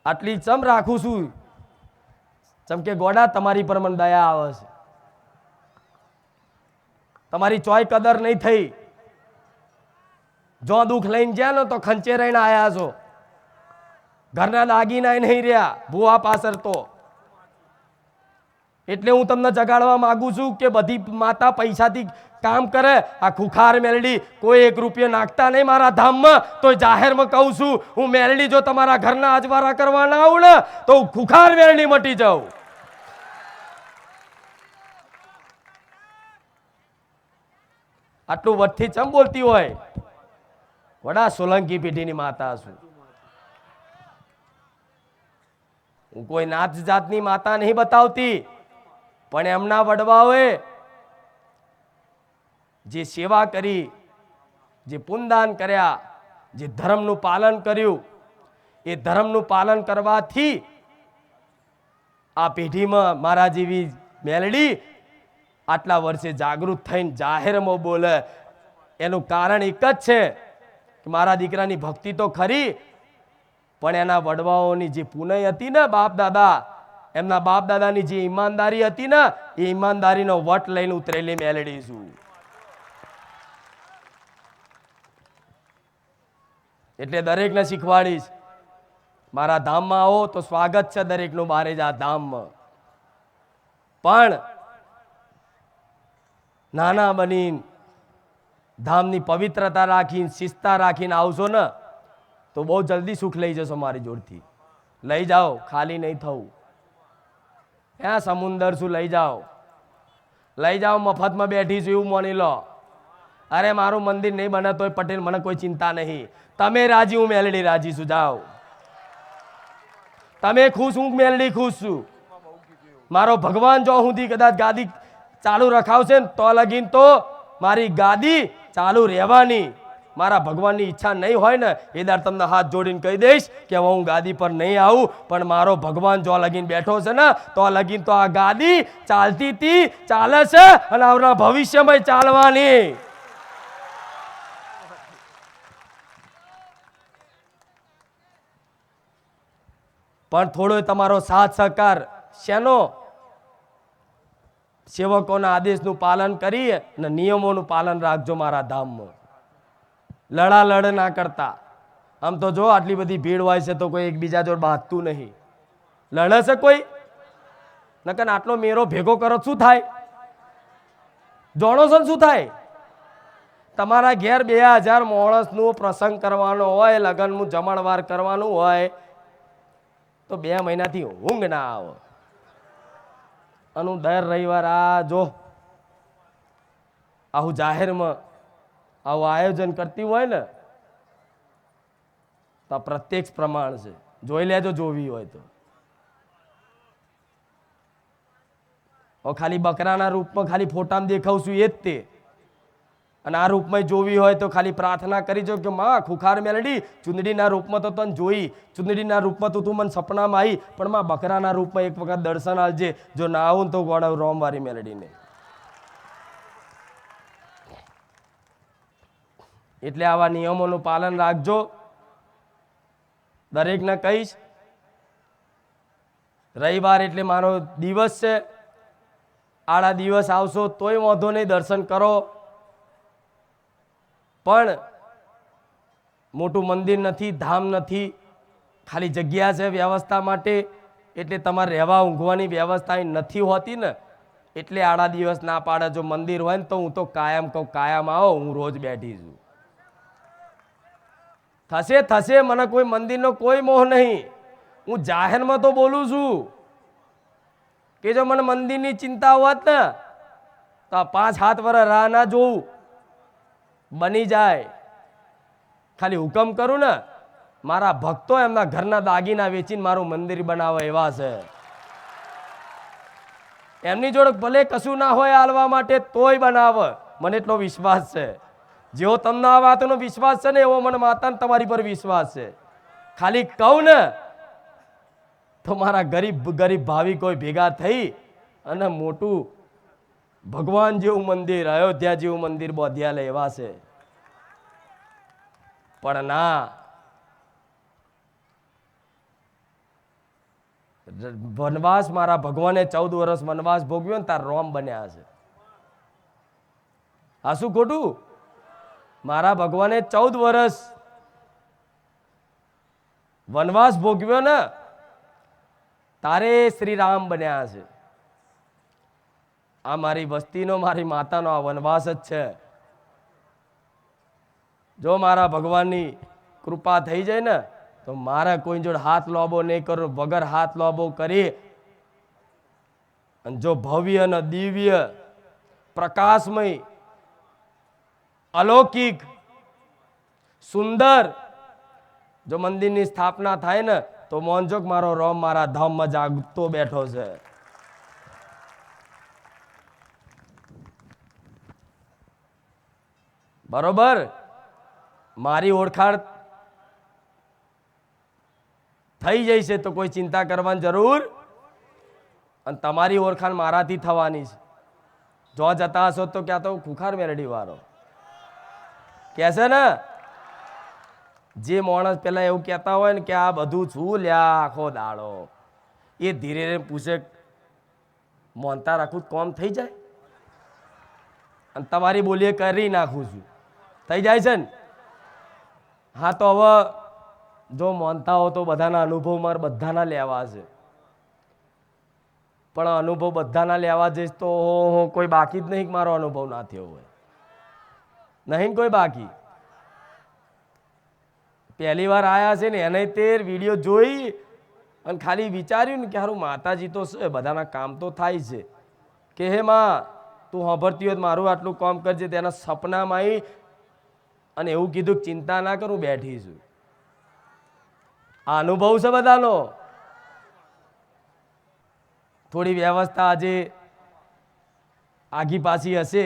આટલી ચમ રાખું છું? ચમ કે ગોડા તમારી પર મને દયા આવે છે. તમારી ચોય કદર નહીં થઈ. જો દુઃખ લઈને ગયા ને તો ખંચે રહીને આયા છો. ઘરના દાગીના નહીં રહ્યા ભૂવા પાછળ તો. એટલે હું તમને જગાડવા માંગુ છું કે બધી માતા પૈસાથી કામ કરે. આ ખુખાર મેલડી કોઈ 1 રૂપિયો નાખતા નહીં મારા ધામમાં. તો જાહેરમાં કહું છું, હું મેલડી જો તમારા ઘરના અજવારા કરવા ના આવું ને તો હું ખુખાર મેલડી મટી જાઉં. આટલું વટથી ચમ બોલતી હોય? વડા સોલંકી પેઢીની માતા છું. હું કોઈ નાત જાતની માતા નહીં બતાવતી, પણ એમના વડવાઓએ જે સેવા કરી, જે પુણ્યદાન કર્યા, જે ધર્મનું પાલન કર્યું, એ ધર્મનું પાલન કરવાથી આ પેઢીમાં મારા જેવી મેલડી આટલા વર્ષે જાગૃત થઈને જાહેરમાં બોલે. એનું કારણ એક જ છે કે મારા દીકરાની ભક્તિ તો ખરી, પણ એના વડવાઓની જે પુનઃ હતી ને બાપ દાદા, એમના બાપ દાદાની જે ઈમાનદારી હતી ને એ ઈમાનદારીનો વટ લઈને ઉતરેલી મેલડી છું. એટલે દરેકને શીખવાડીશ, મારા ધામમાં આવો તો સ્વાગત છે દરેકનું. બારે જ આ ધામમાં પણ નાના બનીને ધામની પવિત્રતા રાખીને શિસ્તા રાખીને આવશો ને તો બહુ જલ્દી સુખ લઈ જશો મારી જોડથી. લઈ જાઓ, ખાલી નહીં થવું. ત્યાં સમુંદર શું લઈ જાઓ, લઈ જાઓ. મફતમાં બેઠી છું એવું માની લો. અરે મારું મંદિર નહીં બને તોય પટેલ મને કોઈ ચિંતા નહીં. તમે રાજી, હું મેલડી રાજી છું. જાઓ. તમે ખુશ, હું મેલડી ખુશ છું. મારો ભગવાન જો સુધી કદાચ ગાદી ચાલુ રખાવશે ને તો લગીન તો મારી ગાદી ચાલુ રહેવાની. મારા ભગવાનની ઈચ્છા નહીં હોય ને એ દર તમને હાથ જોડીને કહી દઈશ કે હું ગાદી પર નહીં આવું, પણ મારો ભગવાન જો લગીન બેઠો છે ને તો લગીન તો આ ગાદી ચાલતી હતી, ચાલે છે અને આવના ભવિષ્યમાં ચાલવાની. પણ થોડો તમારો સાથ સહકાર શેનો? સેવકોના આદેશનું પાલન કરી અને નિયમોનું પાલન રાખજો મારા ધામમાં. લડાલડ ના કરતા. આમ તો જો આટલી બધી ભીડ હોય છે તો કોઈ એકબીજા જોડે બાંધતું નહીં. લડે છે કોઈ? નકર આટલો મેરો ભેગો કરો શું થાય? જાણો છો શું થાય? તમારા ઘેર 2000 માણસનું પ્રસંગ કરવાનો હોય, લગ્નનું જમણવાર કરવાનું હોય તો 2 મહિનાથી ઊંઘ ના આવે. અને દર રવિવાર આ જો આવું જાહેરમાં આવું આયોજન કરતી હોય ને તો પ્રત્યક્ષ પ્રમાણ છે. જોઈ લેજો જોવી હોય તો. ખાલી બકરાના રૂપમાં ખાલી ફોટામાં દેખાવ છું એ જ તે. અને આ રૂપમાં જોવી હોય તો ખાલી પ્રાર્થના કરી જો કે માં ખુખાર મેલડી ચુંદડીના રૂપમાં તો તને જોઈ, ચુંદડીના રૂપમાં તો તું મને સપનામાં આવી, પણ માં બકરાના રૂપમાં એક વખત દર્શન આવજે. જો ના આવું તો ગોળાવ રોમવારી મેલડીને. એટલે આવા નિયમોનું પાલન રાખજો. દરેકને કહીશ, રવિવાર એટલે મારો દિવસ છે. આડા દિવસ આવશો તોય વાંધો નહીં, દર્શન કરો. પણ મોટું મંદિર નથી, ધામ નથી, ખાલી જગ્યા છે વ્યવસ્થા માટે. એટલે તમારે રહેવા ઊંઘવાની વ્યવસ્થા નથી હોતી ને, એટલે આડા દિવસ ના પાડે. જો મંદિર હોય ને તો હું તો કાયમ કહું, કાયમ આવો, હું રોજ બેઠી છું. થશે થશે, મને કોઈ મંદિરનો કોઈ મોહ નહીં. હું જાહેરમાં તો બોલું છું કે જો મને મંદિરની ચિંતા હોત ને તો 5-7 વર્ષ રાહ ના જોઉં, બની જાય. ખાલી હુકમ કરું ને, મારા ભક્તો એમના ઘરના દાગીના વેચીને મારું મંદિર બનાવે એવા છે. એમની જોડે ભલે કશું ના હોય આલવા માટે, તોય બનાવે. મને એટલો વિશ્વાસ છે. જેવો તમને આ વાતનો વિશ્વાસ છે ને, એવો મને માતાને તમારી પર વિશ્વાસ છે. ખાલી કહું ને તો મારા ગરીબ ગરીબ ભાવિકો ભેગા થઈ અને મોટું ભગવાન જેવું મંદિર, અયોધ્યા જેવું મંદિર બોધ્યા લે એવા છે. પણ ના, વનવાસ મારા ભગવાને 14 વર્ષ વનવાસ ભોગવ્યો ને તાર રોમ બન્યા છે. આ શું ખોટું? મારા ભગવાને 14 વર્ષ વનવાસ ભોગવ્યો ને તારે શ્રી રામ બન્યા છે. આ મારી વસ્તીનો, મારી માતાનો આ વનવાસ જ છે. જો મારા ભગવાનની કૃપા થઈ જાય ને તો મારે કોઈ જોડે હાથ લોબો નહીં કરું, વગર હાથ લોબો કરી. અને જો ભવ્ય અને દિવ્ય પ્રકાશમય અલૌકિક સુંદર જો મંદિરની સ્થાપના થાય ને તો મોનજોગ મારો રોમ મારા ધામમાં જાગતો બેઠો છે. બરોબર? મારી ઓળખાણ થઈ જાય છે તો કોઈ ચિંતા કરવાની જરૂર, અને તમારી ઓળખાણ મારાથી થવાની છે. જો જતા હશો તો ક્યાં તો ખુખાર મેરડી વાળો કે છે ને, જે માણસ પેલા એવું કહેતા હોય ને કે આ બધું છું લ્યા આખો દાડો, એ ધીરે ધીરે પૂછે મોનતા રાખું કોમ થઈ જાય, અને તમારી બોલીએ કરી નાખું છું, થઈ જાય છે ને. હા તો હવે જો માનતા હો તો બધાના અનુભવ મારે બધાના લેવા છે, પણ અનુભવ બધાના લેવા જઈશ તો કોઈ બાકી જ નહીં, મારો અનુભવ ના થયો હોય નહીં કોઈ બાકી. પહેલી વાર આયા છે ને એને તે વિડીયો જોઈ અને ખાલી વિચાર્યું ને કે હારું માતાજી તો છે, બધાના કામ તો થાય છે, કે હે માં તું સાંભળતી હોય મારું આટલું કામ કરજે. તેના સપનામાં આવી અને એવું કીધું ચિંતા ના કરું, બેઠી છું. આ અનુભવ છે બધાનો. થોડી વ્યવસ્થા આજે આગી પાછી હશે,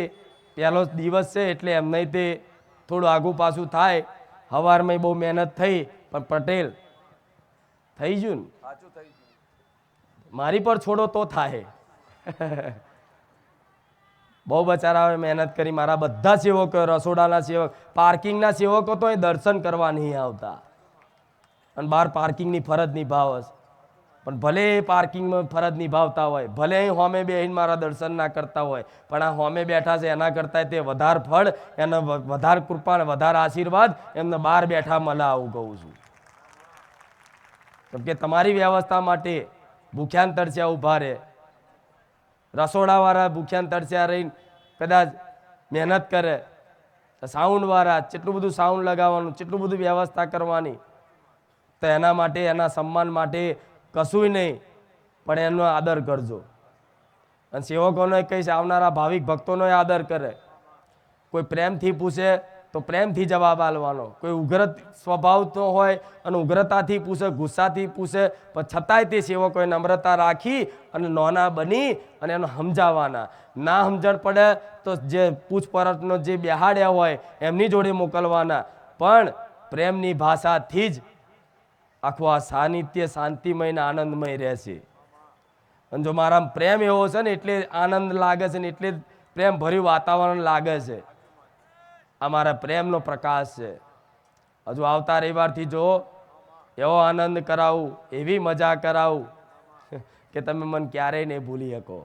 પહેલો દિવસ છે એટલે એમને તે થોડું આગું પાછું થાય. સવારમાં બહુ મહેનત થઈ પણ પટેલ થઈ ગયું ને, મારી પર છોડો તો થાય. બહુ બચારાઓએ મહેનત કરી. મારા બધા સેવકો, રસોડાના સેવક, પાર્કિંગના સેવકો તો એ દર્શન કરવા નહીં આવતા અને બહાર પાર્કિંગની ફરજ નિભાવે છે. પણ ભલે એ પાર્કિંગમાં ફરજ નિભાવતા હોય, ભલે અહીં હોમે બેહીને મારા દર્શન ના કરતા હોય, પણ આ હોમે બેઠા છે એના કરતાં તે વધારે ફળ, એને વધારે કૃપા, વધારે આશીર્વાદ એમને બહાર બેઠા મળે, આવું કહું છું. કેમ કે તમારી વ્યવસ્થા માટે ભૂખ્યાન તરસ્યા ઊભા રહે, રસોડાવાળા ભૂખ્યાન તરસ્યા રહીને કદાચ મહેનત કરે, સાઉન્ડવાળા કેટલું બધું સાઉન્ડ લગાવવાનું, કેટલું બધું વ્યવસ્થા કરવાની, તો એના માટે, એના સન્માન માટે કશું નહીં, પણ એનો આદર કરજો. અને સેવકોનો કહીશ, આવનારા ભાવિક ભક્તોનો આદર કરે. કોઈ પ્રેમથી પૂછે તો પ્રેમથી જવાબ આપવાનો, કોઈ ઉગ્ર સ્વભાવ તો હોય અને ઉગ્રતાથી પૂછે, ગુસ્સાથી પૂછે, પણ છતાંય તે સેવકોએ નમ્રતા રાખી અને નોના બની અને એને સમજાવવાના. ના સમજણ પડે તો જે પૂછપરછનો જે બેહાડ્યા હોય એમની જોડે મોકલવાના, પણ પ્રેમની ભાષાથી જ આખું આ સાનિધ્ય શાંતિમય ને આનંદમય રહેશે. અને જો મારા પ્રેમ એવો છે ને એટલે આનંદ લાગે છે ને, એટલે પ્રેમ ભર્યું વાતાવરણ લાગે છે. આ મારા પ્રેમનો પ્રકાશ છે. હજુ આવતા રવિવારથી જો એવો આનંદ કરાવું, એવી મજા કરાવું કે તમે મને ક્યારેય નહીં ભૂલી શકો.